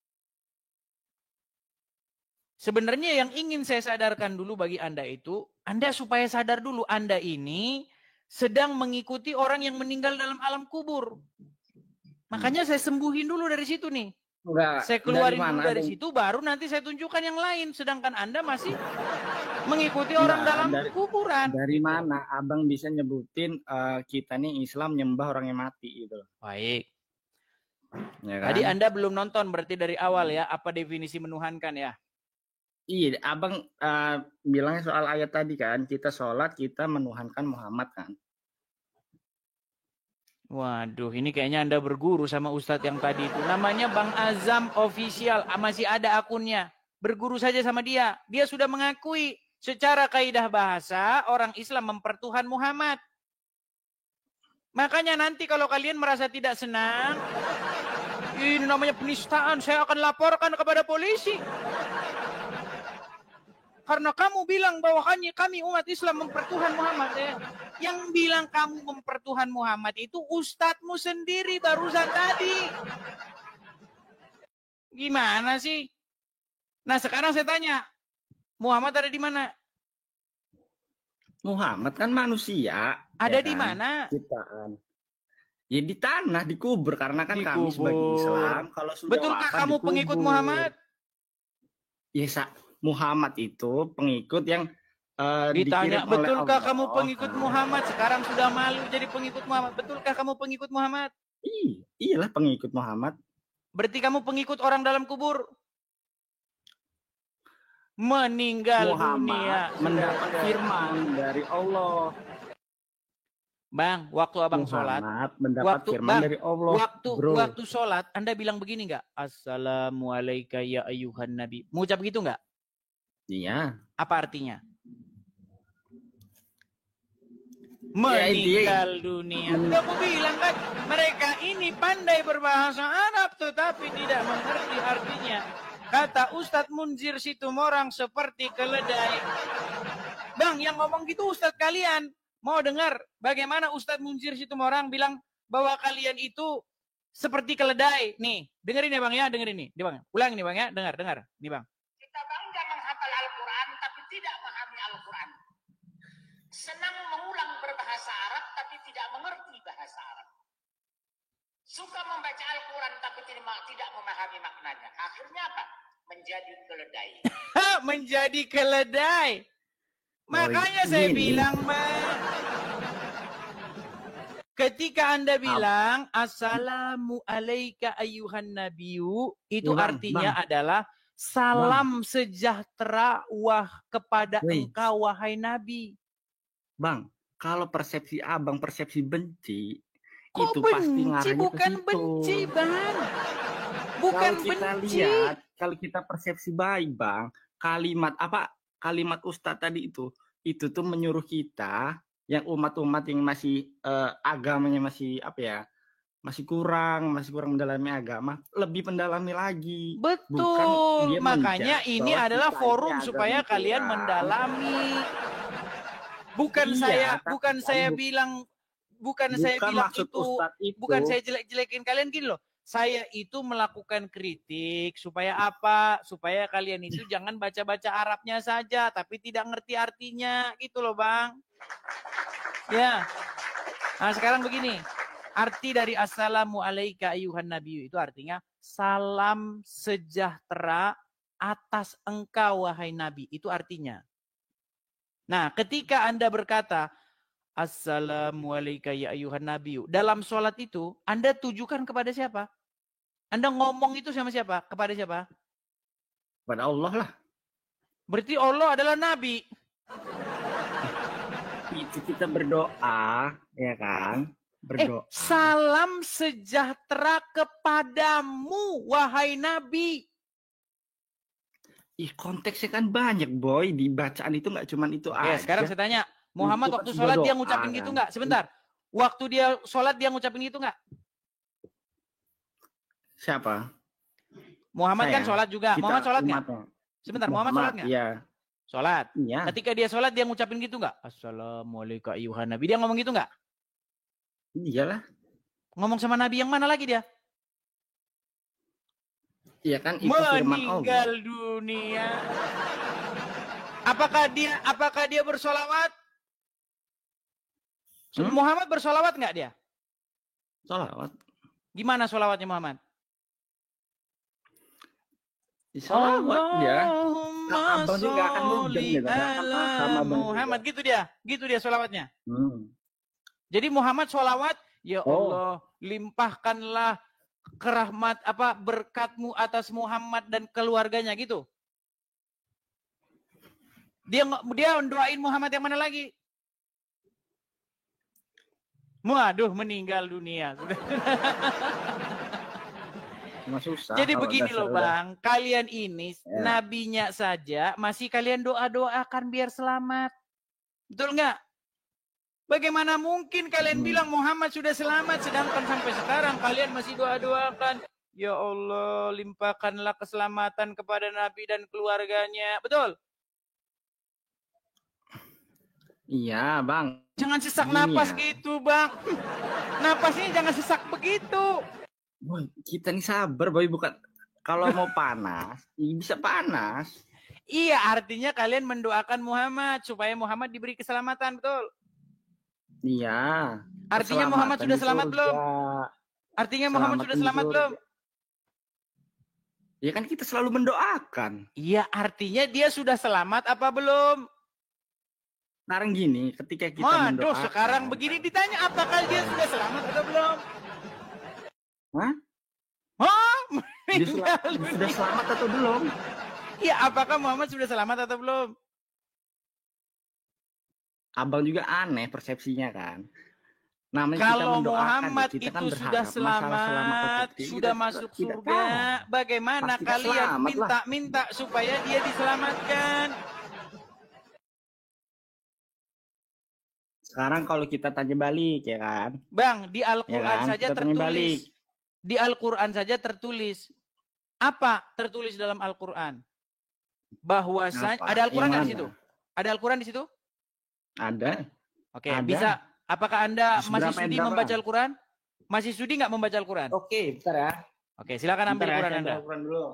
Sebenarnya yang ingin saya sadarkan dulu bagi Anda itu, Anda supaya sadar dulu Anda ini sedang mengikuti orang yang meninggal dalam alam kubur. Makanya saya sembuhin dulu dari situ nih. Saya keluarin dulu dari situ, baru nanti saya tunjukkan yang lain. Sedangkan Anda masih mengikuti orang dalam kuburan. Dari mana Abang bisa nyebutin kita nih Islam nyembah orang yang mati gitu? Baik. Ya kan? Tadi Anda belum nonton berarti dari awal ya, apa definisi menuhankan ya? Iya, Abang bilangnya soal ayat tadi kan, kita sholat, kita menuhankan Muhammad kan. Waduh, ini kayaknya Anda berguru sama Ustadz yang tadi itu. Namanya Bang Azam Official, masih ada akunnya. Berguru saja sama dia. Dia sudah mengakui secara kaidah bahasa orang Islam mempertuhan Muhammad. Makanya nanti kalau kalian merasa tidak senang, Ini namanya penistaan. Saya akan laporkan kepada polisi. Karena kamu bilang bahwa kami umat Islam mempertuhan Muhammad. Yang bilang kamu mempertuhan Muhammad itu ustadzmu sendiri barusan tadi. Gimana sih? Nah sekarang saya tanya, Muhammad ada di mana? Muhammad kan manusia. Ada ya di kan? mana? Ciptaan. Ya di tanah, dikubur. Karena kan kami Dikubur. sebagai Islam, kalau sudah Betulkah wafat kamu dikubur. pengikut Muhammad? Ya, Muhammad itu pengikut yang Ditanya, dikirim oleh betulkah Allah. kamu pengikut Muhammad? Sekarang sudah malu jadi pengikut Muhammad. Betulkah kamu pengikut Muhammad? Iyalah pengikut Muhammad. Berarti kamu pengikut orang dalam kubur? Meninggal dunia. Muhammad mendapat firman dari Allah. Bang, waktu abang sholat, Muhammad mendapat firman dari Allah. Waktu sholat, Anda bilang begini nggak? Assalamualaikum ya ayuhan nabi. Mengucap gitu nggak? Iya. Apa artinya? Meninggal dunia. Udah aku bilang kan, mereka ini pandai berbahasa Arab tetapi tidak mengerti artinya. Kata Ustadz Munzir Situmorang seperti keledai. Bang, yang ngomong gitu Ustadz kalian. Mau dengar bagaimana Ustadz Munzir Situmorang bilang bahwa kalian itu seperti keledai. Nih, dengerin ya Bang ya, dengerin nih. Bang, ulang nih Bang ya, dengar. Nih Bang. Kita bangga menghafal Al-Quran tapi tidak memahami Al-Quran. Senang mengulang berbahasa Arab tapi tidak mengerti bahasa Arab. Suka membaca Al-Quran tapi tidak memahami maknanya. Akhirnya apa? Menjadi keledai. Menjadi keledai. Makanya saya bilang, Bang. Ketika Anda bilang assalamu alayka ayyuhan nabiyyu, itu artinya adalah salam sejahtera kepada engkau wahai nabi. Bang, kalau persepsi abang persepsi benci, kok itu benci? pasti ngarahnya Bukan ke situ. benci, Bang. Bukan kalau kita benci. Lihat, kalau kita persepsi baik, Bang, kalimat Ustadz tadi itu tuh menyuruh kita yang umat-umat yang masih agamanya masih masih kurang mendalami agama, lebih mendalami lagi. Betul. Makanya ini adalah forum supaya kalian mendalami. Bukan saya bilang bukan saya jelek-jelekin kalian gini loh. Saya itu melakukan kritik supaya apa? Supaya kalian itu jangan baca-baca Arabnya saja tapi tidak ngerti artinya gitu loh, Bang. Ya. Nah, sekarang begini. Arti dari assalamu alayka ayyuhan nabiyyu itu artinya salam sejahtera atas engkau wahai nabi. Itu artinya. Nah, ketika Anda berkata assalamualaikum ya ayyuhan nabiyyu, dalam sholat itu Anda tujukan kepada siapa? Anda ngomong itu sama siapa? Kepada siapa? Kepada Allah lah. Berarti Allah adalah nabi. Itu kita berdoa, ya kan? Berdoa. Salam sejahtera kepadamu wahai nabi. Konteksnya kan banyak, Boy. Di bacaan itu nggak cuma itu aja. Sekarang saya tanya, Muhammad waktu sholat dia ngucapin gitu nggak? Sebentar. Waktu dia sholat dia ngucapin gitu nggak? Siapa? Muhammad kan sholat juga. Muhammad sholat nggak? Sebentar, Muhammad sholat nggak? Iya. Sholat. Iya. Ketika dia sholat dia ngucapin gitu nggak? Assalamualaikum ayyuhan nabi. Dia ngomong gitu nggak? Iyalah. Ngomong sama nabi yang mana lagi dia? Iya kan itu firman Allah. Meninggal dunia. Apakah dia bersolawat? Muhammad bersolawat nggak dia? Solawat. Gimana solawatnya Muhammad? Solawat dia. Abang juga akan mudeng gitu. Muhammad gitu dia solawatnya. Jadi Muhammad solawat, ya Allah limpahkanlah kerahmat berkatmu atas Muhammad dan keluarganya gitu. Dia doain Muhammad yang mana lagi? Waduh, meninggal dunia. Susah. Jadi begini loh Bang, kalian ini nabinya saja masih kalian doa-doakan biar selamat. Betul nggak? Bagaimana mungkin kalian bilang Muhammad sudah selamat sedangkan sampai sekarang kalian masih doa-doakan Ya Allah, limpahkanlah keselamatan kepada Nabi dan keluarganya. Betul? Iya, Bang. Jangan sesak Gini napas ya. gitu, Bang. Napasnya jangan sesak begitu. Boy, kita nih sabar, Boy. Bukan kalau mau panas, bisa panas. Iya, artinya kalian mendoakan Muhammad supaya Muhammad diberi keselamatan, betul? Iya. Artinya Muhammad sudah selamat belum? Artinya Muhammad sudah selamat belum? Ya kan kita selalu mendoakan. Iya, artinya dia sudah selamat apa belum? Sekarang gini, ketika kita Waduh, mendoakan. sekarang begini ditanya apakah dia sudah selamat atau belum? Hah? Hah? Dia sudah selamat atau belum? Iya, apakah Muhammad sudah selamat atau belum? Abang juga aneh persepsinya kan. Namanya kita Kalau mendoakan, Muhammad kita kan itu sudah selamat, sudah masuk surga, bagaimana Pasti kalian selamat lah. minta-minta supaya dia diselamatkan? Sekarang kalau kita tanya balik ya kan. Bang, di Al-Quran Ya kan? saja Kita tanya balik. tertulis. Di Al-Quran saja tertulis. Apa tertulis dalam Al-Quran? Bahwasanya Apa? ada Al-Quran nggak di Yang situ? Ada Al-Quran di situ? Ada. Oke, Ada. bisa. Apakah Anda Di masih berapa sudi berapa? membaca Al-Quran? Masih sudi nggak membaca Al-Quran? Oke, bentar ya. Oke, silakan ambil Bentar ya, Quran saya Anda. ambil Al-Quran dulu.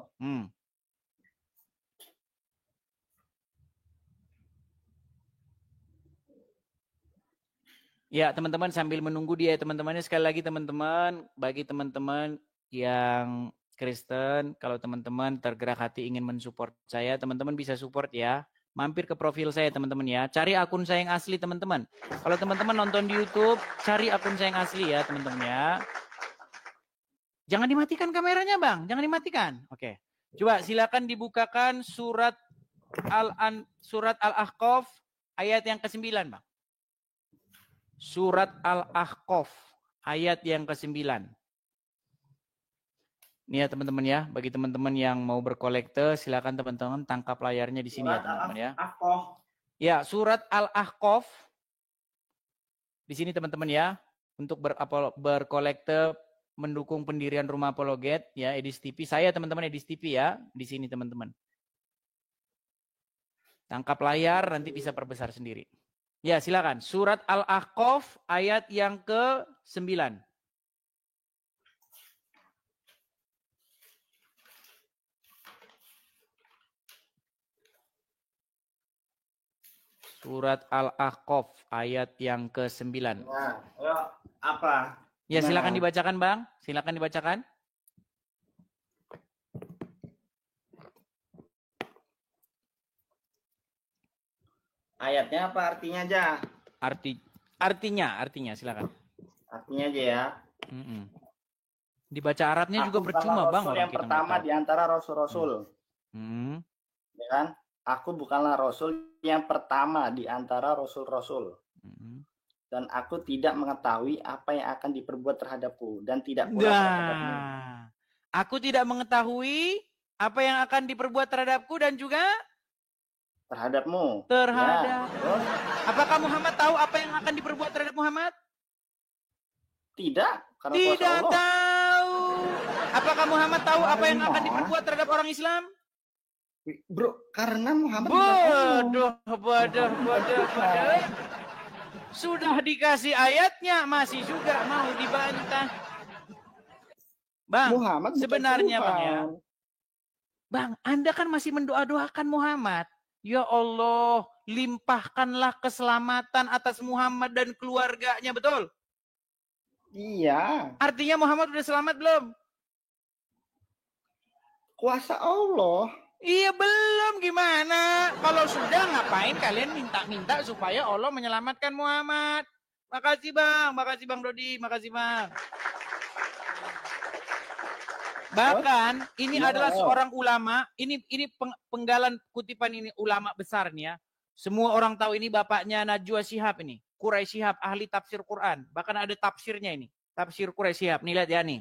Ya, teman-teman sambil menunggu dia, teman-temannya sekali lagi teman-teman, bagi teman-teman yang Kristen, kalau teman-teman tergerak hati ingin mensupport saya, teman-teman bisa support ya. Mampir ke profil saya teman-teman ya. Cari akun saya yang asli teman-teman. Kalau teman-teman nonton di YouTube, cari akun saya yang asli ya teman-teman ya. Jangan dimatikan kameranya Bang, jangan dimatikan. Oke. Coba silakan dibukakan surat Al-Ahqaf ayat yang ke-9 Bang. Surat Al-Ahqaf ayat yang ke-9. Ini ya teman-teman ya, bagi teman-teman yang mau berkolekte silakan teman-teman tangkap layarnya di sini ya teman-teman ya. Ya, surat Al-Ahqaf di sini teman-teman ya, untuk berkolekte mendukung pendirian Rumah Apologet ya, Edis TV. Saya teman-teman Edis TV ya, di sini teman-teman. Tangkap layar nanti bisa perbesar sendiri. Ya, silakan. Surat Al-Ahqaf ayat yang ke-9. Surat Al-Ahqaf ayat yang ke-9. Nah, ayo, apa? Ya, silakan Nah. dibacakan, Bang. Silakan dibacakan. Ayatnya apa artinya aja? Artinya silakan. Artinya aja ya. Dibaca Arabnya juga Aku percuma, bukanlah Bang. Rasul Orang yang kita pertama di antara rasul-rasul. Ya kan? Aku bukanlah rasul yang pertama di antara rasul-rasul. Dan aku tidak mengetahui apa yang akan diperbuat terhadapku dan tidak pula terhadapmu. Aku tidak mengetahui apa yang akan diperbuat terhadapku dan juga terhadapmu. Terhadap. Ya. Apakah Muhammad tahu apa yang akan diperbuat terhadap Muhammad? Tidak, karena tidak Allah. Tahu. Apakah Muhammad tahu apa yang akan diperbuat terhadap orang Islam? Bro, karena Muhammad bodoh. Sudah dikasih ayatnya masih juga mau dibantah. Bang, Muhammad sebenarnya Bang ya. Bang, Anda kan masih mendoa-doakan Muhammad. Ya Allah, limpahkanlah keselamatan atas Muhammad dan keluarganya, betul? Iya. Artinya Muhammad sudah selamat belum? Kuasa Allah. Iya belum, gimana? Kalau sudah ngapain kalian minta-minta supaya Allah menyelamatkan Muhammad? Makasih Bang Dodi, makasih Bang. Bahkan ini adalah seorang ulama, ini penggalan kutipan ini ulama besar nih ya. Semua orang tahu ini bapaknya Najwa Shihab ini, Quraisy Shihab, ahli tafsir Quran. Bahkan ada tafsirnya ini, tafsir Quraisy Shihab. Nih lihat ya nih.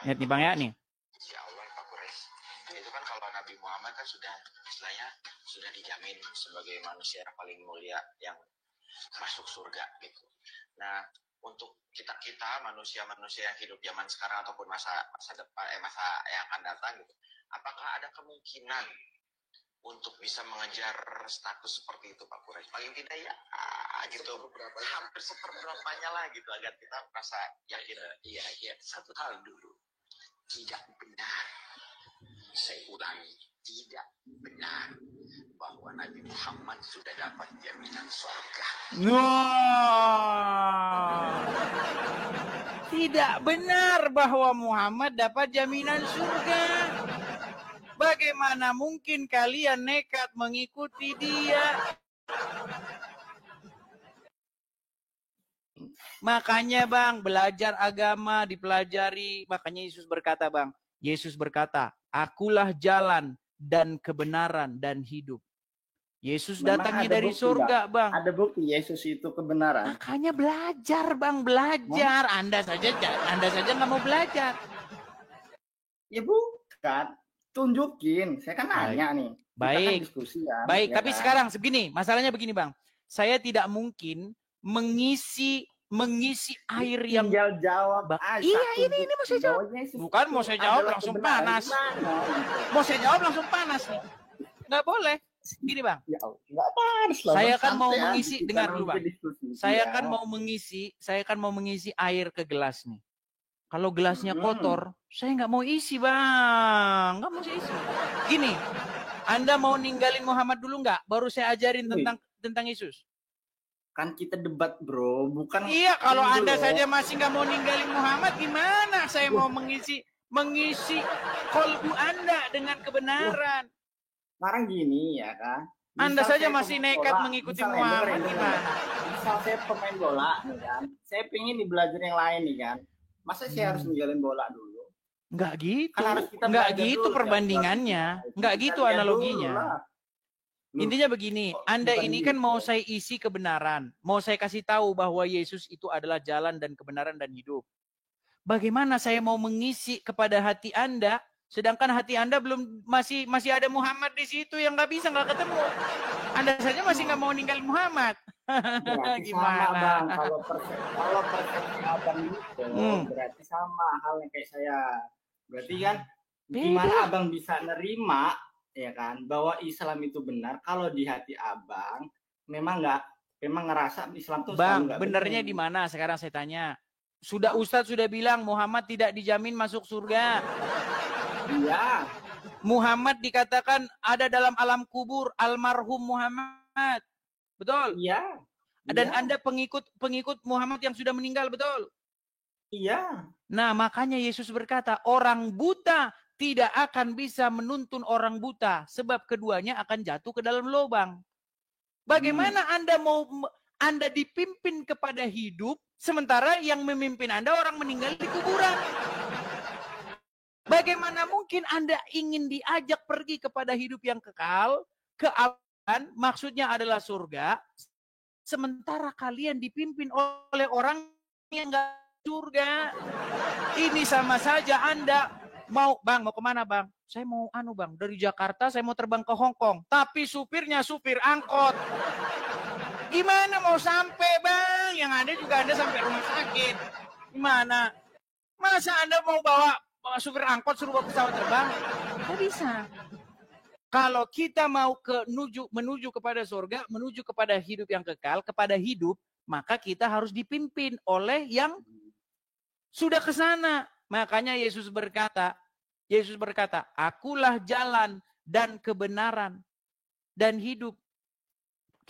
Lihat nih Bang ya nih. Itu kan kalau Nabi Muhammad kan sudah istilahnya sudah dijamin sebagai manusia yang paling mulia yang masuk surga gitu. Nah, untuk kita manusia-manusia yang hidup zaman sekarang ataupun masa depan, masa yang akan datang gitu, apakah ada kemungkinan untuk bisa mengejar status seperti itu Pak Quraisy? Paling tidak ya gitu, hampir seperberapanya lah gitu, agar kita merasa yakin. Iya, satu hal dulu, tidak benar, saya ulangi, tidak benar bahwa Nabi Muhammad sudah dapat jaminan surga. Tidak benar bahwa Muhammad dapat jaminan surga. Bagaimana mungkin kalian nekat mengikuti dia? Makanya Bang, belajar agama dipelajari. Makanya Yesus berkata Bang, Yesus berkata, akulah jalan dan kebenaran dan hidup. Yesus datangnya dari surga Bang. Ada bukti Yesus itu kebenaran. Makanya belajar Bang, belajar. Anda saja nggak mau belajar. Ya bukan. Tunjukin, saya kan nanya nih. Baik, kan diskusi, kan? Baik. Ya Tapi kan? sekarang begini, masalahnya begini Bang. Saya tidak mungkin mengisi air yang tinggal jawab. Iya, ini mau saya jawab. Bukan mau saya jawab langsung panas. Mau saya jawab langsung panas nih. Nggak boleh. Gini Bang. Ya, nggak panas lah. Saya kan mau mengisi, kita dengar dulu Bang. Saya ya. kan mau mengisi air ke gelas nih. Kalau gelasnya kotor, saya nggak mau isi Bang, nggak mau saya isi. Gini, Anda mau ninggalin Muhammad dulu nggak? Baru saya ajarin tentang Yesus. Kan kita debat bro, bukan. Iya, kalau Anda saja masih nggak mau ninggalin Muhammad, gimana saya mau mengisi kolbu Anda dengan kebenaran? Sekarang gini ya kan. Anda saja masih nekat mengikuti Muhammad, gimana? Misal saya pemain bola nih kan, saya pengen belajar yang lain nih kan. Masa saya harus ninggalin bola dulu? Nggak gitu, kan nggak gitu dulu, perbandingannya, nggak gitu analoginya. Intinya begini, Anda ini kan mau saya isi kebenaran, mau saya kasih tahu bahwa Yesus itu adalah jalan dan kebenaran dan hidup. Bagaimana saya mau mengisi kepada hati Anda, sedangkan hati Anda belum masih ada Muhammad di situ yang nggak bisa, nggak ketemu. Anda saja masih nggak mau ninggalin Muhammad. Gimana? Sama Bang, kalau persepsi abang itu berarti sama halnya kayak saya. Berarti kan gimana abang bisa nerima ya kan bahwa Islam itu benar kalau di hati abang memang ngerasa Islam itu Bang, benernya di mana? Sekarang saya tanya. Ustadz sudah bilang Muhammad tidak dijamin masuk surga. Iya. Muhammad dikatakan ada dalam alam kubur, almarhum Muhammad. Betul? Iya. Dan Anda pengikut Muhammad yang sudah meninggal, betul? Iya. Nah, makanya Yesus berkata, orang buta tidak akan bisa menuntun orang buta, sebab keduanya akan jatuh ke dalam lubang. Bagaimana Anda dipimpin kepada hidup, sementara yang memimpin Anda orang meninggal di kuburan? Bagaimana mungkin Anda ingin diajak pergi kepada hidup yang kekal, ke alam, maksudnya adalah surga, sementara kalian dipimpin oleh orang yang enggak surga? Ini sama saja Anda mau kemana Bang? Saya mau Bang, dari Jakarta saya mau terbang ke Hong Kong, tapi supirnya supir angkot. Gimana mau sampai Bang? Yang ada juga Anda sampai rumah sakit. Gimana? Masa Anda mau bawa supir angkot suruh bawa pesawat terbang? Nggak bisa. Kalau kita mau menuju kepada surga, menuju kepada hidup yang kekal, kepada hidup, maka kita harus dipimpin oleh yang sudah ke sana. Makanya Yesus berkata, akulah jalan dan kebenaran dan hidup.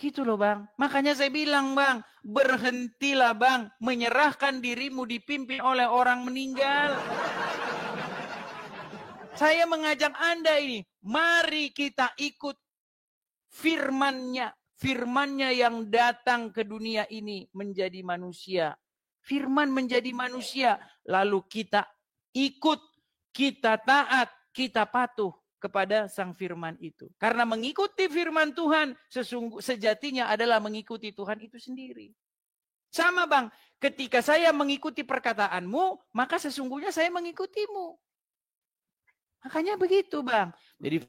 Gitu loh Bang. Makanya saya bilang Bang, berhentilah Bang menyerahkan dirimu dipimpin oleh orang meninggal. Saya mengajak Anda ini, mari kita ikut firman-Nya yang datang ke dunia ini menjadi manusia. Firman menjadi manusia, lalu kita ikut, kita taat, kita patuh kepada sang firman itu. Karena mengikuti firman Tuhan sejatinya adalah mengikuti Tuhan itu sendiri. Sama Bang, ketika saya mengikuti perkataanmu, maka sesungguhnya saya mengikutimu. Makanya begitu Bang. Jadi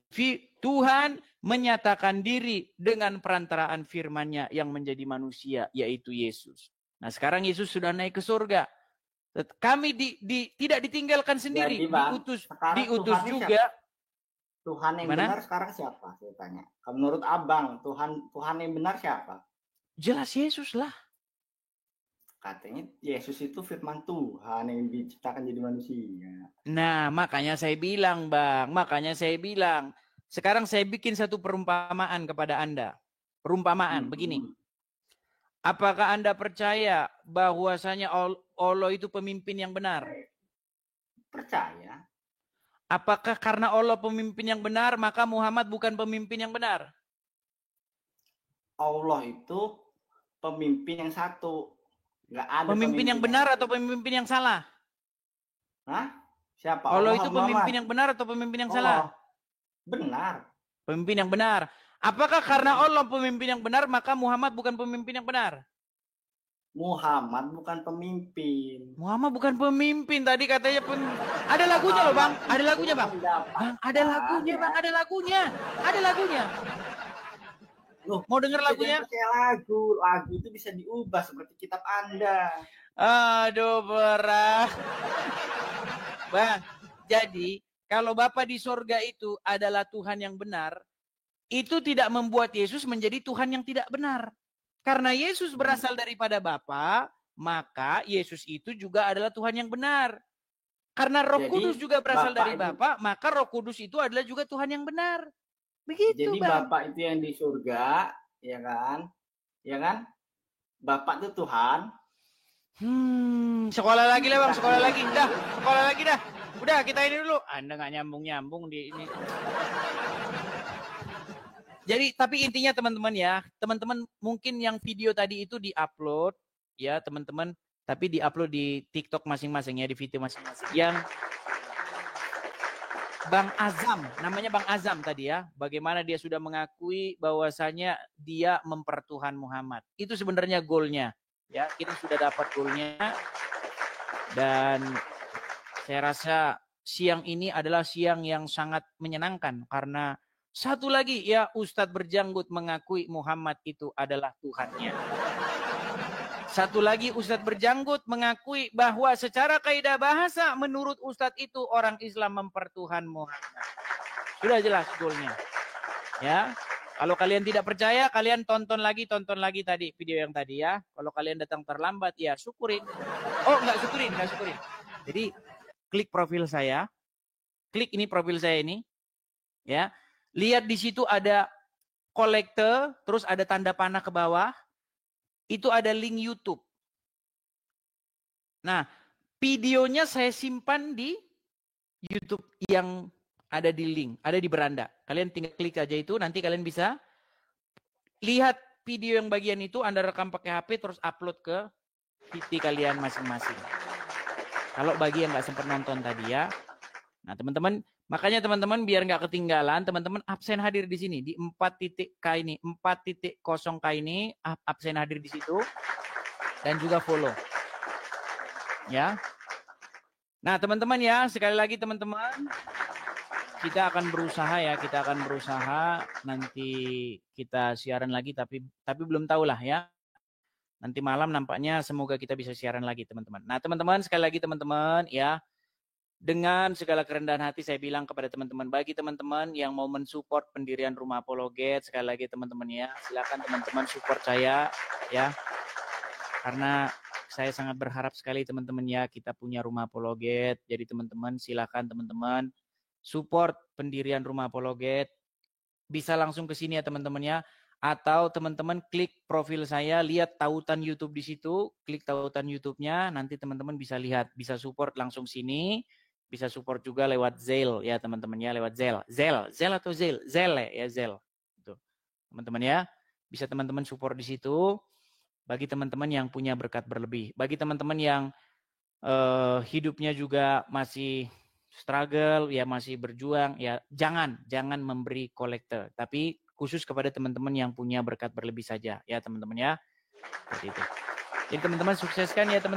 Tuhan menyatakan diri dengan perantaraan firman-Nya yang menjadi manusia, yaitu Yesus. Nah, sekarang Yesus sudah naik ke surga. Kami tidak ditinggalkan sendiri, Jadi, Bang, diutus Tuhannya juga. siapa? Tuhan yang Gimana? benar sekarang siapa? Saya tanya. Menurut Abang, Tuhan yang benar siapa? Jelas Yesus lah. Katanya Yesus itu firman Tuhan yang diciptakan jadi manusia. Nah, makanya saya bilang, Bang. Sekarang saya bikin satu perumpamaan kepada Anda. Perumpamaan, begini. Apakah Anda percaya bahwasanya Allah itu pemimpin yang benar? Percaya. Apakah karena Allah pemimpin yang benar, maka Muhammad bukan pemimpin yang benar? Allah itu pemimpin yang satu. Nggak ada pemimpin yang benar atau pemimpin yang salah? Hah? Siapa? Allah itu pemimpin yang benar atau pemimpin yang salah? Benar. Pemimpin yang benar. Apakah karena Allah pemimpin yang benar, maka Muhammad bukan pemimpin yang benar? Muhammad bukan pemimpin. Muhammad bukan pemimpin. Tadi katanya ada lagunya loh, Bang. Ada lagunya, Bang. Bang, ada lagunya, Bang. Ada lagunya. Ada lagunya. Loh, mau denger lagunya? Lagu itu bisa diubah seperti kitab Anda. Aduh, berat. Bang, jadi kalau Bapa di sorga itu adalah Tuhan yang benar, itu tidak membuat Yesus menjadi Tuhan yang tidak benar. Karena Yesus berasal daripada Bapa, maka Yesus itu juga adalah Tuhan yang benar. Karena Roh Kudus juga berasal dari Bapa, maka Roh Kudus itu adalah juga Tuhan yang benar. Begitu, jadi Bang. Bapak itu yang di surga, ya kan? Ya kan? Bapak itu Tuhan. Sekolah lagi lah, Bang. Sekolah lagi. Dah, sekolah lagi dah. Udah, kita ini dulu. Anda nggak nyambung-nyambung di ini. Jadi, tapi intinya teman-teman ya, teman-teman mungkin yang video tadi itu di-upload, ya teman-teman, tapi di-upload di TikTok masing-masing ya, di video masing-masing. Yang Bang Azam, namanya Bang Azam tadi ya, bagaimana dia sudah mengakui bahwasanya dia mempertuhan Muhammad. Itu sebenarnya goalnya, ya kita sudah dapat goalnya, dan saya rasa siang ini adalah siang yang sangat menyenangkan karena satu lagi ya Ustadz berjanggut mengakui Muhammad itu adalah Tuhannya. Satu lagi Ustadz berjanggut mengakui bahwa secara kaidah bahasa menurut Ustadz itu orang Islam mempertuhan Muhammad. Sudah jelas goalnya. Ya. Kalau kalian tidak percaya, kalian tonton lagi tadi video yang tadi ya. Kalau kalian datang terlambat, ya syukurin. Oh, enggak syukurin. Jadi klik profil saya. Klik ini profil saya ini. Ya. Lihat di situ ada kolektor, terus ada tanda panah ke bawah. Itu ada link YouTube. Nah, videonya saya simpan di YouTube yang ada di link, ada di beranda. Kalian tinggal klik aja itu, nanti kalian bisa lihat video yang bagian itu, Anda rekam pakai HP, terus upload ke TV kalian masing-masing. Kalau bagi yang nggak sempat nonton tadi ya. Nah, teman-teman, makanya teman-teman biar nggak ketinggalan, teman-teman absen hadir di sini di 4.k ini, 4.0k ini absen hadir di situ dan juga follow. Ya. Nah, teman-teman ya, sekali lagi teman-teman, kita akan berusaha nanti kita siaran lagi tapi belum tahu lah ya. Nanti malam nampaknya semoga kita bisa siaran lagi, teman-teman. Nah, teman-teman, sekali lagi teman-teman ya. Dengan segala kerendahan hati saya bilang kepada teman-teman, bagi teman-teman yang mau mensupport pendirian Rumah Apologet, sekali lagi teman-teman ya, silakan teman-teman support saya ya. Karena saya sangat berharap sekali teman-teman ya, kita punya Rumah Apologet. Jadi teman-teman silakan teman-teman support pendirian Rumah Apologet. Bisa langsung ke sini ya teman-teman ya. Atau teman-teman klik profil saya, lihat tautan YouTube di situ, klik tautan YouTube-nya, nanti teman-teman bisa lihat, bisa support langsung sini. Bisa support juga lewat Zelle ya teman-teman ya, lewat Zelle atau Zelle ya, Zelle. Itu. Teman-teman ya, bisa teman-teman support di situ. Bagi teman-teman yang punya berkat berlebih, bagi teman-teman yang hidupnya juga masih struggle ya, masih berjuang ya, jangan memberi kolektor, tapi khusus kepada teman-teman yang punya berkat berlebih saja ya teman-teman ya. Seperti itu. Jadi teman-teman sukseskan ya teman-teman.